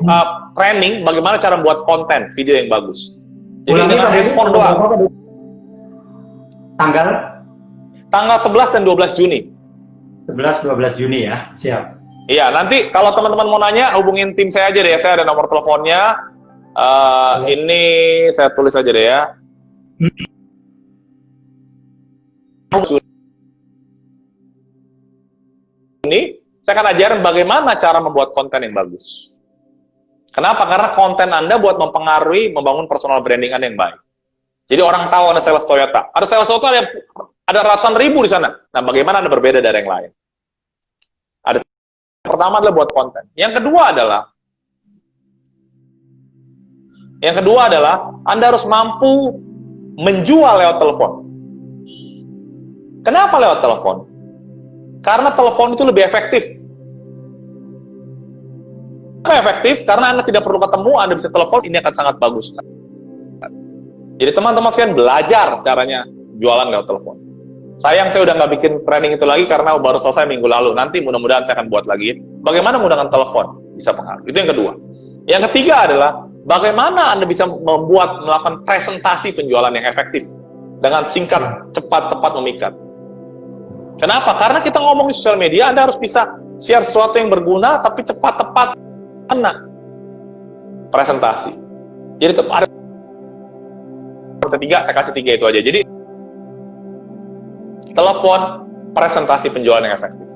training bagaimana cara membuat konten, video yang bagus. Jadi dengan handphone doang. Tanggal 11 dan 12 Juni. 11-12 Juni ya, siap. Iya, nanti kalau teman-teman mau nanya, hubungin tim saya aja deh. Saya ada nomor teleponnya. Ini saya tulis aja deh ya. Ini saya akan ajarin bagaimana cara membuat konten yang bagus. Kenapa? Karena konten Anda buat mempengaruhi, membangun personal branding Anda yang baik. Jadi orang tahu Anda sales Toyota. Ada sales Toyota, ada ratusan ribu di sana. Nah, bagaimana Anda berbeda dari yang lain? Pertama adalah buat konten. Yang kedua adalah Anda harus mampu menjual lewat telepon. Kenapa lewat telepon? Karena telepon itu lebih efektif. Kenapa efektif? Karena Anda tidak perlu ketemu, Anda bisa telepon, ini akan sangat bagus. Jadi teman-teman sekalian belajar caranya jualan lewat telepon. Sayang saya udah nggak bikin training itu lagi karena baru selesai minggu lalu. Nanti mudah-mudahan saya akan buat lagi. Bagaimana menggunakan telepon bisa pengaruh. Itu yang kedua. Yang ketiga adalah bagaimana Anda bisa melakukan presentasi penjualan yang efektif dengan singkat, cepat, tepat, memikat. Kenapa? Karena kita ngomong di sosial media, Anda harus bisa share sesuatu yang berguna tapi cepat, tepat, kena presentasi. Jadi ada ketiga, saya kasih 3 itu aja. Jadi telepon, presentasi penjualan yang efektif.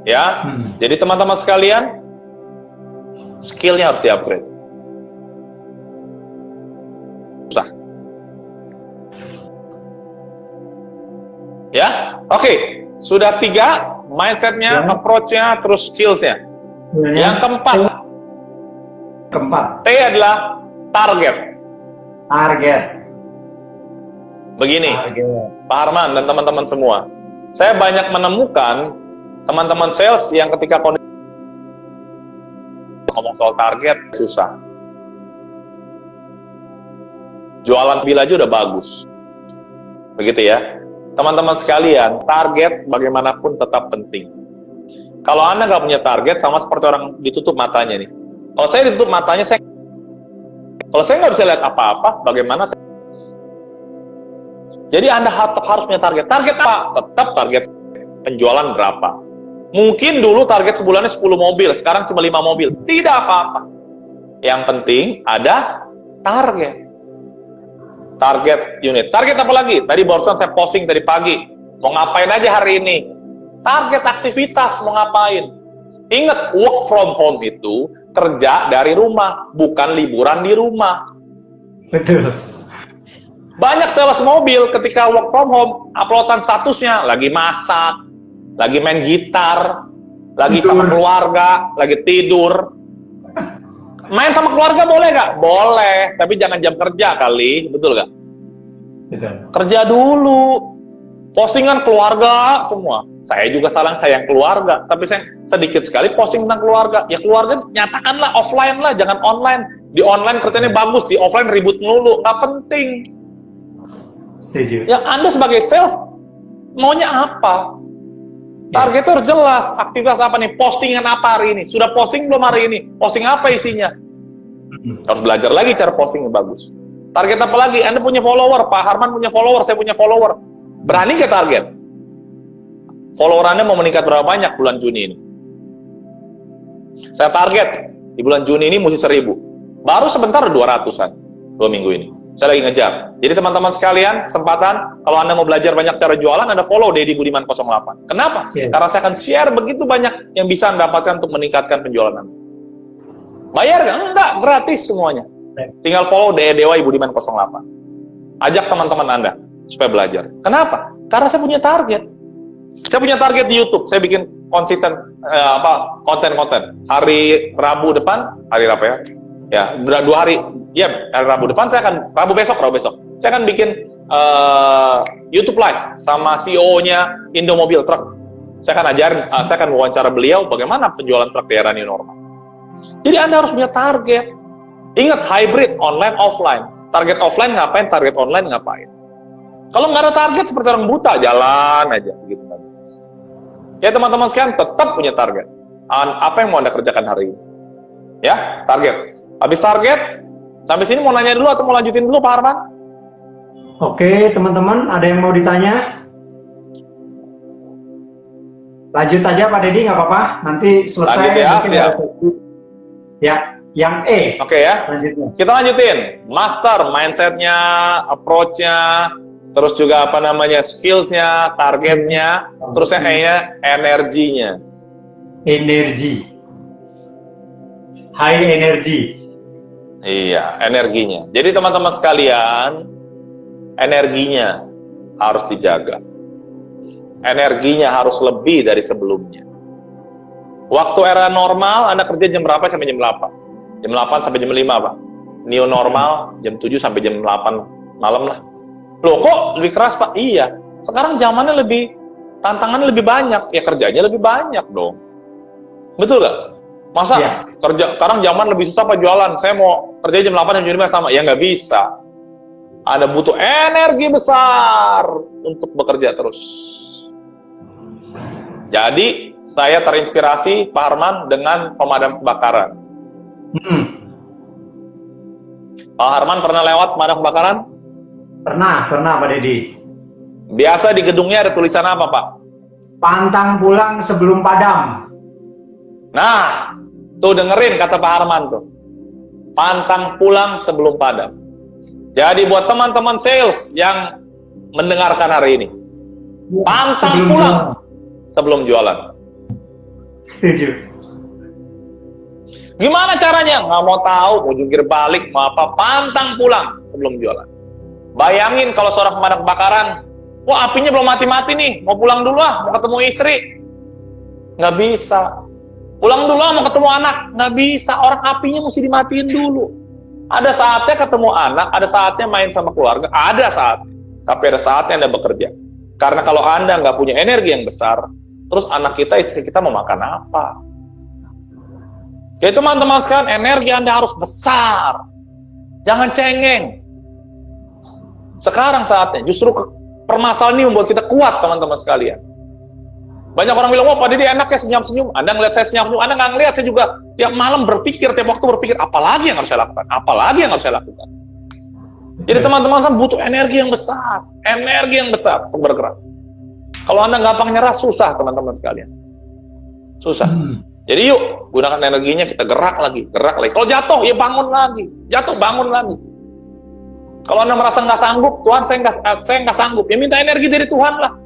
Ya, jadi teman-teman sekalian, skillnya harus di-upgrade. Susah. Ya, oke. Sudah 3, mindset-nya, approach-nya, terus skills-nya. Yang keempat, Keempat, T adalah target. target. Begini, Target. Pak Harman dan teman-teman semua, saya banyak menemukan teman-teman sales yang ketika ngomong soal target susah. Jualan mobil aja udah bagus, begitu ya. Teman-teman sekalian, target bagaimanapun tetap penting. Kalau Anda nggak punya target, sama seperti orang ditutup matanya nih. Kalau saya ditutup matanya, kalau saya nggak bisa lihat apa-apa, bagaimana saya? Jadi Anda harus punya target. Target apa? Tetap target penjualan berapa. Mungkin dulu target sebulannya 10 mobil, sekarang cuma 5 mobil. Tidak apa-apa. Yang penting ada target. Target unit. Target apa lagi? Tadi barusan saya posting tadi pagi. Mau ngapain aja hari ini? Target aktivitas, mau ngapain? Ingat, work from home itu kerja dari rumah, bukan liburan di rumah. Betul. Banyak sales mobil ketika work from home, uploadan statusnya lagi masak, lagi main gitar, lagi sama keluarga, lagi tidur. Main sama keluarga boleh nggak? Boleh, tapi jangan jam kerja kali, betul nggak? Betul. Kerja dulu. Postingan keluarga semua. Saya juga sayang keluarga, tapi saya sedikit sekali posting tentang keluarga. Ya keluarga nyatakanlah offline lah, jangan online. Di online kerjanya bagus, di offline ribut melulu, nggak penting. Setuju. Yang Anda sebagai sales maunya apa? Targetnya harus jelas. Aktivitas apa nih? Postingan apa hari ini? Sudah posting belum hari ini? Posting apa isinya? Harus belajar lagi cara posting yang bagus. Target apa lagi? Anda punya follower, Pak Harman punya follower, saya punya follower. Berani ke target? Follower Anda mau meningkat berapa banyak bulan Juni ini? Saya target di bulan Juni ini mesti 1000. Baru sebentar 200-an 2 minggu ini. Saya lagi ngejar. Jadi teman-teman sekalian, kesempatan kalau Anda mau belajar banyak cara jualan, Anda follow Deddy Budiman 08. Kenapa? Karena saya akan share begitu banyak yang bisa Anda dapatkan untuk meningkatkan penjualan Anda. Bayar nggak? Enggak, gratis semuanya. Tinggal follow Dewa Budiman 08. Ajak teman-teman Anda supaya belajar. Kenapa? Karena saya punya target. Saya punya target di YouTube. Saya bikin konsisten konten-konten. Hari Rabu depan, hari apa ya? Ya, 2 hari. Ya, hari Rabu depan saya akan Rabu besok. Saya akan bikin YouTube live sama CEO-nya Indomobil Truck. Saya akan ajarin, saya akan wawancara beliau bagaimana penjualan truk di era new normal. Jadi Anda harus punya target. Ingat, hybrid, online, offline. Target offline ngapain, target online ngapain. Kalau nggak ada target seperti orang buta, jalan aja. Gitu. Ya teman-teman sekalian, tetap punya target. Apa yang mau Anda kerjakan hari ini? Ya, target. Habis target, sampai sini mau nanya dulu atau mau lanjutin dulu Pak Harman? Oke, teman-teman, ada yang mau ditanya? Lanjut aja Pak Deddy, nggak apa-apa. Nanti selesai. Lanjut ya, mungkin siap. Ya, yang E. Oke ya, Selanjutnya. kita lanjutin. Master, mindset-nya, approach-nya, terus juga apa namanya, skills-nya, targetnya, terusnya E-nya, energinya. Energi. High energy. Iya, energinya. Jadi teman-teman sekalian, energinya harus dijaga. Energinya harus lebih dari sebelumnya. Waktu era normal, Anda kerja jam berapa sampai jam 8? Jam 8 sampai jam 5, Pak. New normal, jam 7 sampai jam 8 malam lah. Loh, kok lebih keras, Pak? Iya. Sekarang zamannya tantangannya lebih banyak. Ya kerjanya lebih banyak dong. Betul nggak? Masa kerja sekarang zaman lebih susah Pak jualan? Saya mau kerja jam 8 jam 5 sama. Ya nggak bisa. Anda butuh energi besar untuk bekerja terus. Jadi, saya terinspirasi Pak Harman dengan pemadam kebakaran. Pak Harman pernah lewat pemadam kebakaran? Pernah Pak Dedi. Biasa di gedungnya ada tulisan apa, Pak? Pantang pulang sebelum padam. Nah, tuh dengerin kata Pak Harman tuh. Pantang pulang sebelum padam. Jadi buat teman-teman sales yang mendengarkan hari ini, pantang pulang sebelum jualan. Setuju. Gimana caranya? Nggak mau tahu, mau jungkir balik, mau apa, pantang pulang sebelum jualan. Bayangin kalau seorang pemadam kebakaran, wah apinya belum mati-mati nih, mau pulang dulu lah, mau ketemu istri. Nggak bisa. Pulang dulu lah, mau ketemu anak. Nggak bisa, orang apinya mesti dimatiin dulu. Ada saatnya ketemu anak, ada saatnya main sama keluarga, ada saatnya. Tapi ada saatnya Anda bekerja. Karena kalau Anda nggak punya energi yang besar, terus anak kita, istri kita mau makan apa? Jadi teman-teman sekalian, energi Anda harus besar. Jangan cengeng. Sekarang saatnya, justru permasalahan ini membuat kita kuat, teman-teman sekalian. Banyak orang bilang, wah Pak Didi enak ya senyum-senyum. Anda ngeliat saya senyum-senyum, Anda nggak ngeliat, saya juga tiap malam berpikir, tiap waktu berpikir, apalagi yang harus saya lakukan? Apalagi yang harus saya lakukan? Jadi teman-teman butuh energi yang besar untuk bergerak. Kalau Anda gampang nyerah, susah teman-teman sekalian. Susah. Jadi yuk, gunakan energinya, kita gerak lagi. Kalau jatuh, ya bangun lagi. Jatuh, bangun lagi. Kalau Anda merasa nggak sanggup, Tuhan saya nggak sanggup, ya minta energi dari Tuhan lah.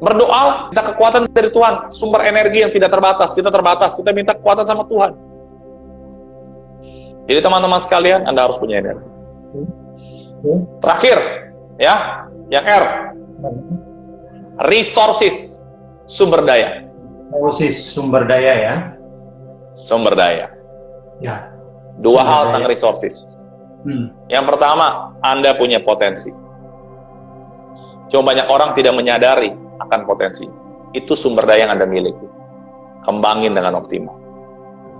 Berdoa, minta kekuatan dari Tuhan. Sumber energi yang tidak terbatas, kita minta kekuatan sama Tuhan. Jadi teman-teman sekalian, Anda harus punya energi. Terakhir, ya, yang R. Resources, sumber daya. Sumber daya ya. Sumber daya. Ya. Dua hal tentang resources. Yang pertama, Anda punya potensi. Cuma banyak orang tidak menyadari akan potensi. Itu sumber daya yang Anda miliki. Kembangin dengan optimal.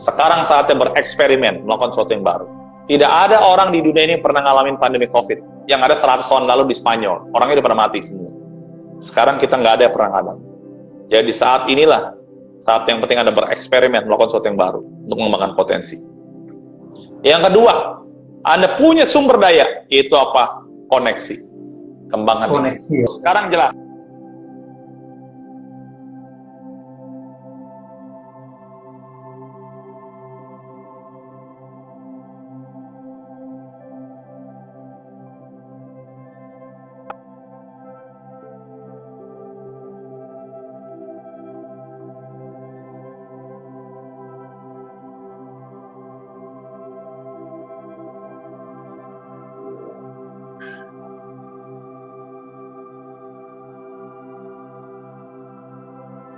Sekarang saatnya bereksperimen, melakukan sesuatu yang baru. Tidak ada orang di dunia ini pernah ngalamin pandemi COVID. Yang ada 100 tahun lalu di Spanyol. Orangnya udah pernah mati semua. Sekarang kita nggak ada yang pernah ngalamin. Jadi saat inilah saat yang penting Anda bereksperimen, melakukan sesuatu yang baru untuk mengembangkan potensi. Yang kedua, Anda punya sumber daya, yaitu apa? Koneksi. Kembangkan koneksi. Sekarang jelas.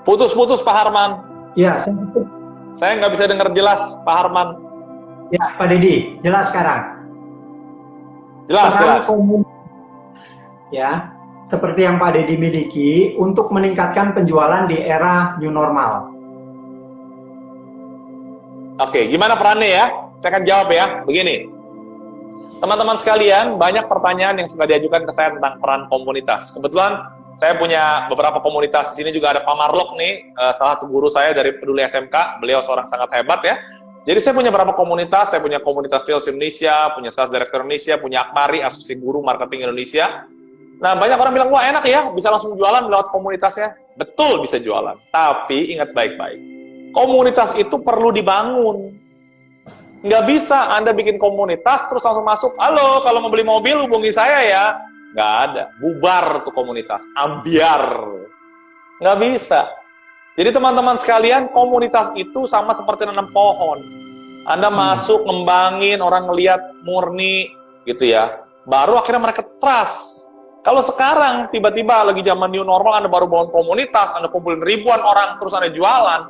Putus-putus Pak Harman. Ya, saya nggak bisa dengar jelas Pak Harman. Ya, Pak Didi, jelas sekarang. Jelas. Ya, seperti yang Pak Didi miliki untuk meningkatkan penjualan di era new normal. Oke, gimana perannya ya? Saya akan jawab ya. Begini, teman-teman sekalian, banyak pertanyaan yang suka diajukan ke saya tentang peran komunitas. Kebetulan saya punya beberapa komunitas di sini, juga ada Pak Marlok nih, salah satu guru saya dari Peduli SMK. Beliau seorang sangat hebat ya. Jadi saya punya beberapa komunitas. Saya punya komunitas Sales Indonesia, punya Sales Director Indonesia, punya Akmari, Asosiasi Guru Marketing Indonesia. Nah, banyak orang bilang, wah enak ya, bisa langsung jualan lewat komunitasnya. Betul, bisa jualan. Tapi ingat baik-baik, komunitas itu perlu dibangun. Nggak bisa Anda bikin komunitas terus langsung masuk, halo, kalau mau beli mobil hubungi saya ya. Nggak ada, bubar tuh komunitas, ambiar. Nggak bisa. Jadi teman-teman sekalian, komunitas itu sama seperti nanam pohon. Anda masuk, ngembangin, orang ngelihat murni, gitu ya. Baru akhirnya mereka trust. Kalau sekarang, tiba-tiba lagi zaman new normal, Anda baru bangun komunitas, Anda kumpulin ribuan orang, terus Anda jualan,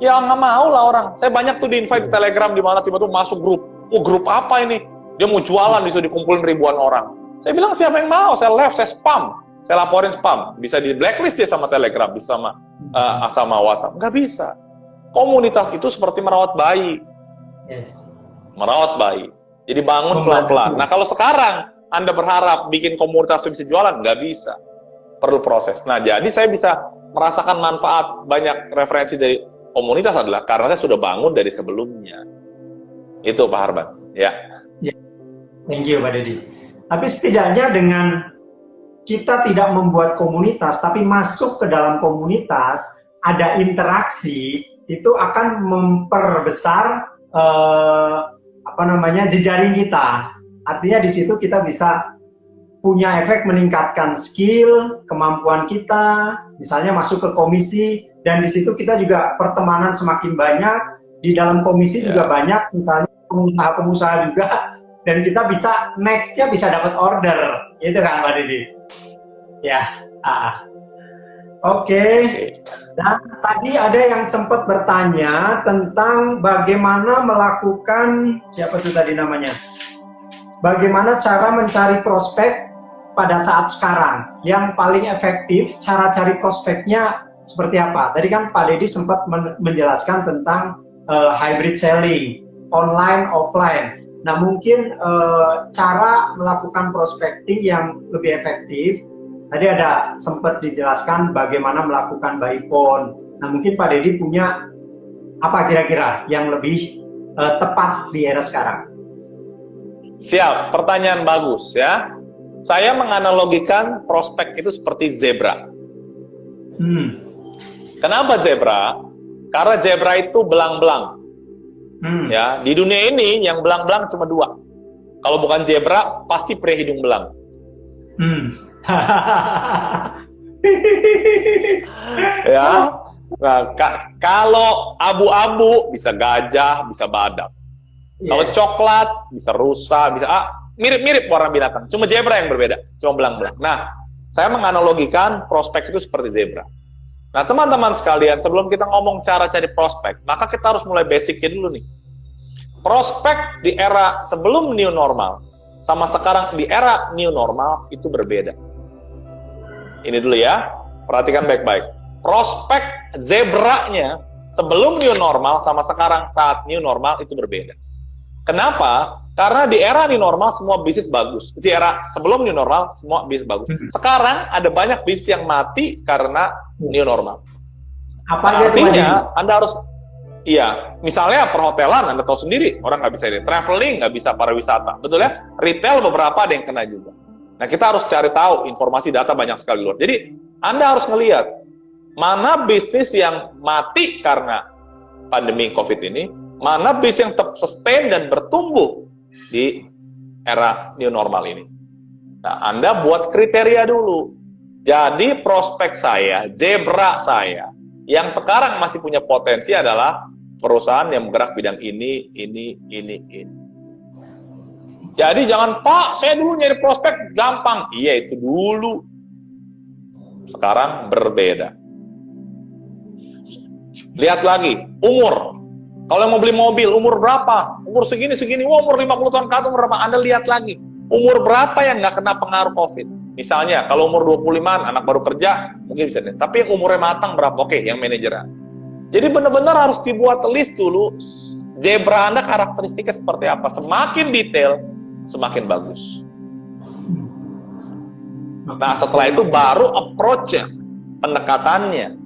ya nggak mau lah orang. Saya banyak tuh di-invite di Telegram, di mana tiba-tiba masuk grup. Oh, grup apa ini? Dia mau jualan, bisa dikumpulin ribuan orang. Saya bilang, siapa yang mau? Saya left, saya spam. Saya laporin spam. Bisa di blacklist dia sama Telegram, bisa sama WhatsApp. Nggak bisa. Komunitas itu seperti merawat bayi. Yes. Merawat bayi. Jadi bangun pelan-pelan. Nah, kalau sekarang, Anda berharap bikin komunitas bisa jualan, nggak bisa. Perlu proses. Nah, jadi saya bisa merasakan manfaat banyak referensi dari komunitas adalah karena saya sudah bangun dari sebelumnya. Itu Pak Harban. Ya. Thank you Pak Dedi. Tapi setidaknya dengan kita tidak membuat komunitas, tapi masuk ke dalam komunitas, ada interaksi, itu akan memperbesar jejaring kita. Artinya di situ kita bisa punya efek meningkatkan skill, kemampuan kita, misalnya masuk ke komisi, dan di situ kita juga pertemanan semakin banyak, di dalam komisi juga banyak, misalnya pengusaha-pengusaha juga, dan kita bisa next-nya bisa dapat order, gitu kan Mbak Didi? Ya, Oke. Dan tadi ada yang sempat bertanya tentang bagaimana melakukan, siapa itu tadi namanya? Bagaimana cara mencari prospek pada saat sekarang? Yang paling efektif, cara cari prospeknya seperti apa? Tadi kan Pak Dedi sempat menjelaskan tentang hybrid selling, online, offline. Nah mungkin cara melakukan prospecting yang lebih efektif, tadi ada sempat dijelaskan bagaimana melakukan by phone. Nah mungkin Pak Dedi punya apa kira-kira yang lebih tepat di era sekarang? Siap, pertanyaan bagus ya. Saya menganalogikan prospek itu seperti zebra. Kenapa zebra? Karena zebra itu belang-belang. Ya, di dunia ini yang belang-belang cuma dua. Kalau bukan zebra, pasti pria hidung belang. Ya, nah, kalau abu-abu bisa gajah, bisa badak. Kalau coklat bisa rusa, bisa mirip-mirip warna binatang. Cuma zebra yang berbeda, cuma belang-belang. Nah, saya menganalogikan prospek itu seperti zebra. Nah, teman-teman sekalian, sebelum kita ngomong cara cari prospek, maka kita harus mulai basicnya dulu nih. Prospek di era sebelum new normal sama sekarang di era new normal itu berbeda. Ini dulu ya, perhatikan baik-baik. Prospek zebranya sebelum new normal sama sekarang saat new normal itu berbeda. Kenapa? Karena di era new normal semua bisnis bagus. Di era sebelum new normal semua bisnis bagus. Sekarang ada banyak bisnis yang mati karena new normal. Artinya Anda harus, misalnya perhotelan Anda tahu sendiri, orang nggak bisa ini, traveling nggak bisa, pariwisata, betul ya? Retail beberapa ada yang kena juga. Nah kita harus cari tahu informasi data banyak sekali luar. Jadi Anda harus ngelihat mana bisnis yang mati karena pandemi COVID ini, mana bisnis yang tetap sustain dan bertumbuh di era new normal ini. Nah, Anda buat kriteria dulu. Jadi prospek saya, zebra saya, yang sekarang masih punya potensi adalah perusahaan yang bergerak bidang ini. Jadi jangan, Pak, saya dulu nyari prospek gampang. Iya, itu dulu. Sekarang berbeda. Lihat lagi, umur. Kalau yang mau beli mobil, umur berapa? Umur segini, umur 50 tahun ke atas, umur berapa? Anda lihat lagi. Umur berapa yang nggak kena pengaruh COVID? Misalnya, kalau umur 25, anak baru kerja, mungkin bisa. Tapi yang umurnya matang berapa? Oke, yang manajeran. Jadi benar-benar harus dibuat list dulu, zebra Anda karakteristiknya seperti apa. Semakin detail, semakin bagus. Nah, setelah itu baru approach-nya, pendekatannya.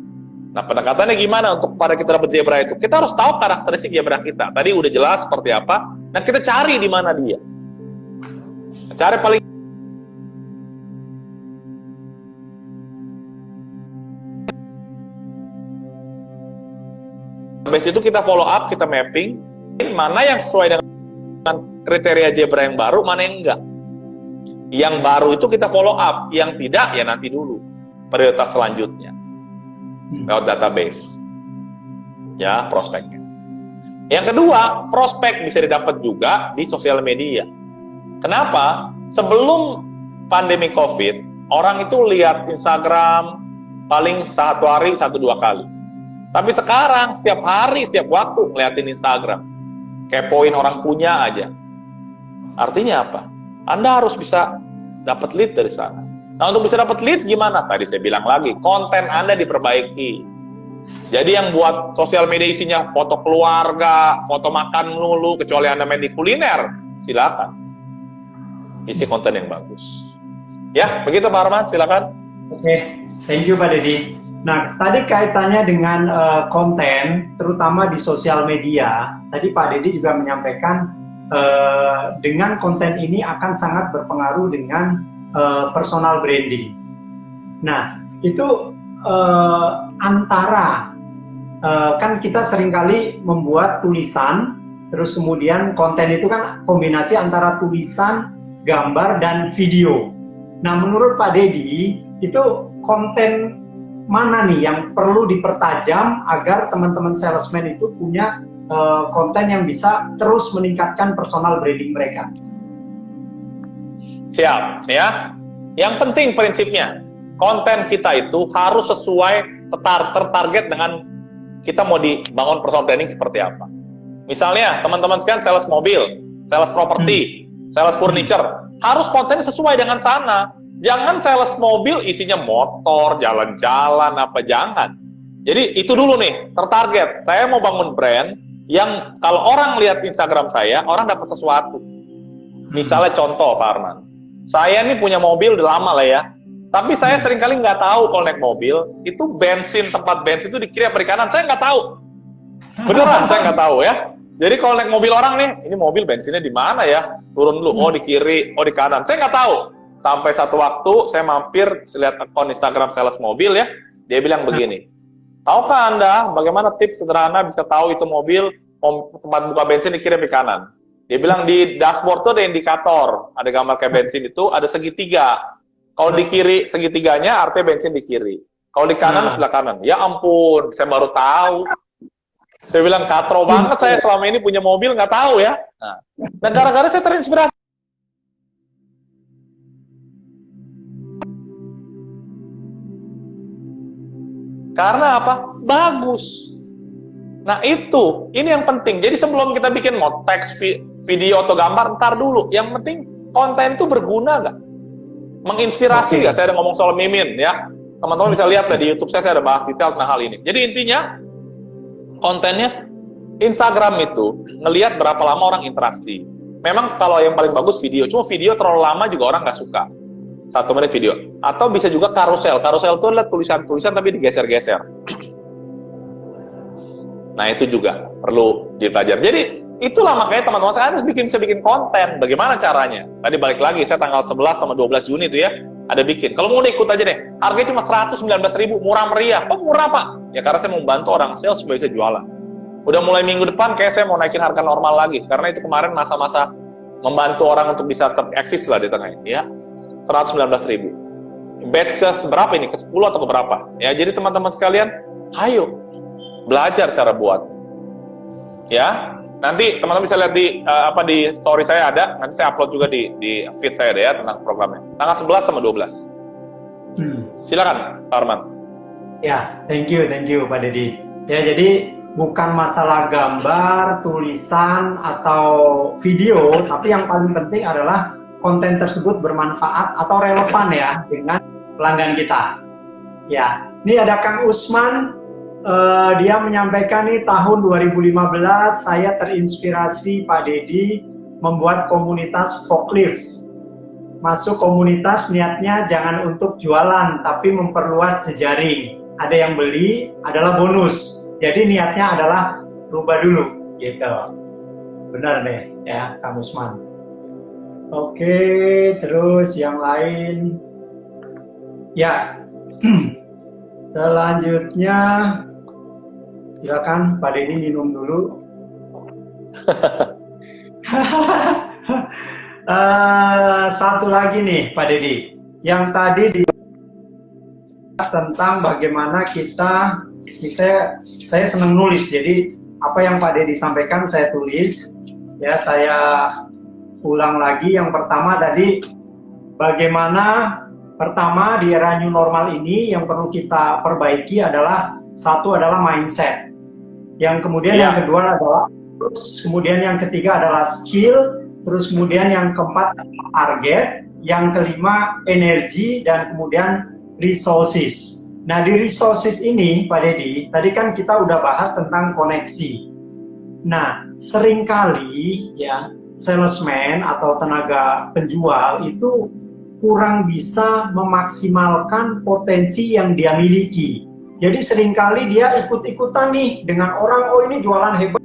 Nah, pendekatannya gimana untuk pada kita dapat zebra itu? Kita harus tahu karakteristik zebra kita. Tadi udah jelas seperti apa. Nah, kita cari di mana dia. Cari paling habis itu kita follow up, kita mapping mana yang sesuai dengan kriteria zebra yang baru, mana yang enggak. Yang baru itu kita follow up, yang tidak ya nanti dulu prioritas selanjutnya lewat database ya prospeknya. Yang kedua, prospek bisa didapat juga di sosial media. Kenapa? Sebelum pandemi COVID, orang itu lihat Instagram paling satu hari 1-2 kali. Tapi sekarang setiap hari, setiap waktu ngeliatin Instagram. Kepoin orang punya aja. Artinya apa? Anda harus bisa dapat lead dari sana. Nah, untuk bisa dapat lead gimana? Tadi saya bilang lagi, konten Anda diperbaiki. Jadi yang buat sosial media isinya foto keluarga, foto makan melulu, kecuali Anda main di kuliner, silakan. isi konten yang bagus. Ya, begitu Pak Arman, silakan. Oke, thank you Pak Dedi. Nah, tadi kaitannya dengan konten, terutama di sosial media, tadi Pak Dedi juga menyampaikan dengan konten ini akan sangat berpengaruh dengan personal branding. Nah, itu antara kan kita seringkali membuat tulisan, terus kemudian konten itu kan kombinasi antara tulisan, gambar, dan video. Nah, menurut Pak Dedi, itu konten mana nih yang perlu dipertajam agar teman-teman salesman itu punya konten yang bisa terus meningkatkan personal branding mereka? Siap, ya. Yang penting prinsipnya, konten kita itu harus sesuai tertarget dengan kita mau dibangun personal branding seperti apa. Misalnya, teman-teman sekalian sales mobil, sales properti, sales furniture, harus kontennya sesuai dengan sana. Jangan sales mobil isinya motor, jalan-jalan, apa, jangan. Jadi itu dulu nih, tertarget. Saya mau bangun brand yang kalau orang lihat Instagram saya, orang dapat sesuatu. Misalnya contoh Pak Arman, saya nih punya mobil udah lama lah ya, tapi saya seringkali nggak tahu kalau naik mobil, itu bensin, tempat bensin itu di kiri apa di kanan, saya nggak tahu. Beneran, saya nggak tahu ya. Jadi kalau naik mobil orang nih, ini mobil bensinnya di mana ya? Turun dulu, oh di kiri, oh di kanan, saya nggak tahu. Sampai satu waktu saya mampir, lihat akun Instagram sales mobil ya, dia bilang begini, tahukah Anda bagaimana tips sederhana bisa tahu itu mobil tempat buka bensin di kiri di kanan? Dia bilang di dashboard tuh ada indikator, ada gambar kayak bensin itu, ada segitiga. Kalau di kiri segitiganya artinya bensin di kiri. Kalau di kanan sebelah kanan. Ya ampun, saya baru tahu. Saya bilang katro banget saya selama ini punya mobil nggak tahu ya. Nah, gara-gara saya terinspirasi. Karena apa? Bagus. Nah itu, ini yang penting. Jadi sebelum kita bikin mau teks, video atau gambar, ntar dulu. Yang penting konten itu berguna nggak? Menginspirasi nggak? Saya ada ngomong soal mimin ya. Teman-teman bisa lihat lah di YouTube saya ada bahas detail tentang hal ini. Jadi intinya kontennya Instagram itu ngelihat berapa lama orang interaksi. Memang kalau yang paling bagus video, cuma video terlalu lama juga orang nggak suka. 1 menit video. Atau bisa juga karusel. Karusel itu adalah tulisan-tulisan tapi digeser-geser. Nah itu juga perlu dipelajari. Jadi itulah makanya teman-teman saya harus bisa bikin konten. Bagaimana caranya? Tadi balik lagi, saya tanggal 11 sama 12 Juni itu ya, ada bikin. Kalau mau ikut aja deh, harganya cuma 119.000, murah meriah. Kok murah Pak? Ya karena saya mau membantu orang sales supaya bisa jualan. Udah mulai minggu depan kayak saya mau naikin harga normal lagi. Karena itu kemarin masa-masa membantu orang untuk bisa eksis lah di tengah ini ya. 119.000. Batch ke seberapa ini? Ke 10 atau ke berapa? Ya, jadi teman-teman sekalian, ayo belajar cara buat. Ya, nanti teman-teman bisa lihat di di story saya ada, nanti saya upload juga di feed saya deh ya tentang programnya. Tanggal 11 sama 12. Silakan, Pak Arman. Ya, thank you Pak Dedi. Ya, jadi bukan masalah gambar, tulisan atau video, tapi yang paling penting adalah konten tersebut bermanfaat atau relevan ya dengan pelanggan kita. Ya, ini ada Kang Usman, dia menyampaikan nih tahun 2015 saya terinspirasi Pak Dedi membuat komunitas forklift. Masuk komunitas niatnya jangan untuk jualan tapi memperluas jejaring. Ada yang beli adalah bonus. Jadi niatnya adalah rubah dulu gitu. Benar deh ya Kang Usman. Oke, terus yang lain. Ya, selanjutnya silakan Pak Dedi minum dulu. Satu lagi nih Pak Dedi, yang tadi di tentang bagaimana kita, saya senang nulis, jadi apa yang Pak Dedi sampaikan saya tulis, ya saya ulang lagi. Yang pertama tadi, bagaimana pertama di era new normal ini yang perlu kita perbaiki adalah satu adalah mindset, yang kemudian yang kedua adalah terus, kemudian yang ketiga adalah skill, terus kemudian yang keempat target, yang kelima energi, dan kemudian resources. Nah di resources ini Pak Dedi, tadi kan kita udah bahas tentang koneksi. Nah seringkali ya salesman atau tenaga penjual itu kurang bisa memaksimalkan potensi yang dia miliki. Jadi seringkali dia ikut-ikutan nih dengan orang, oh ini jualan hebat,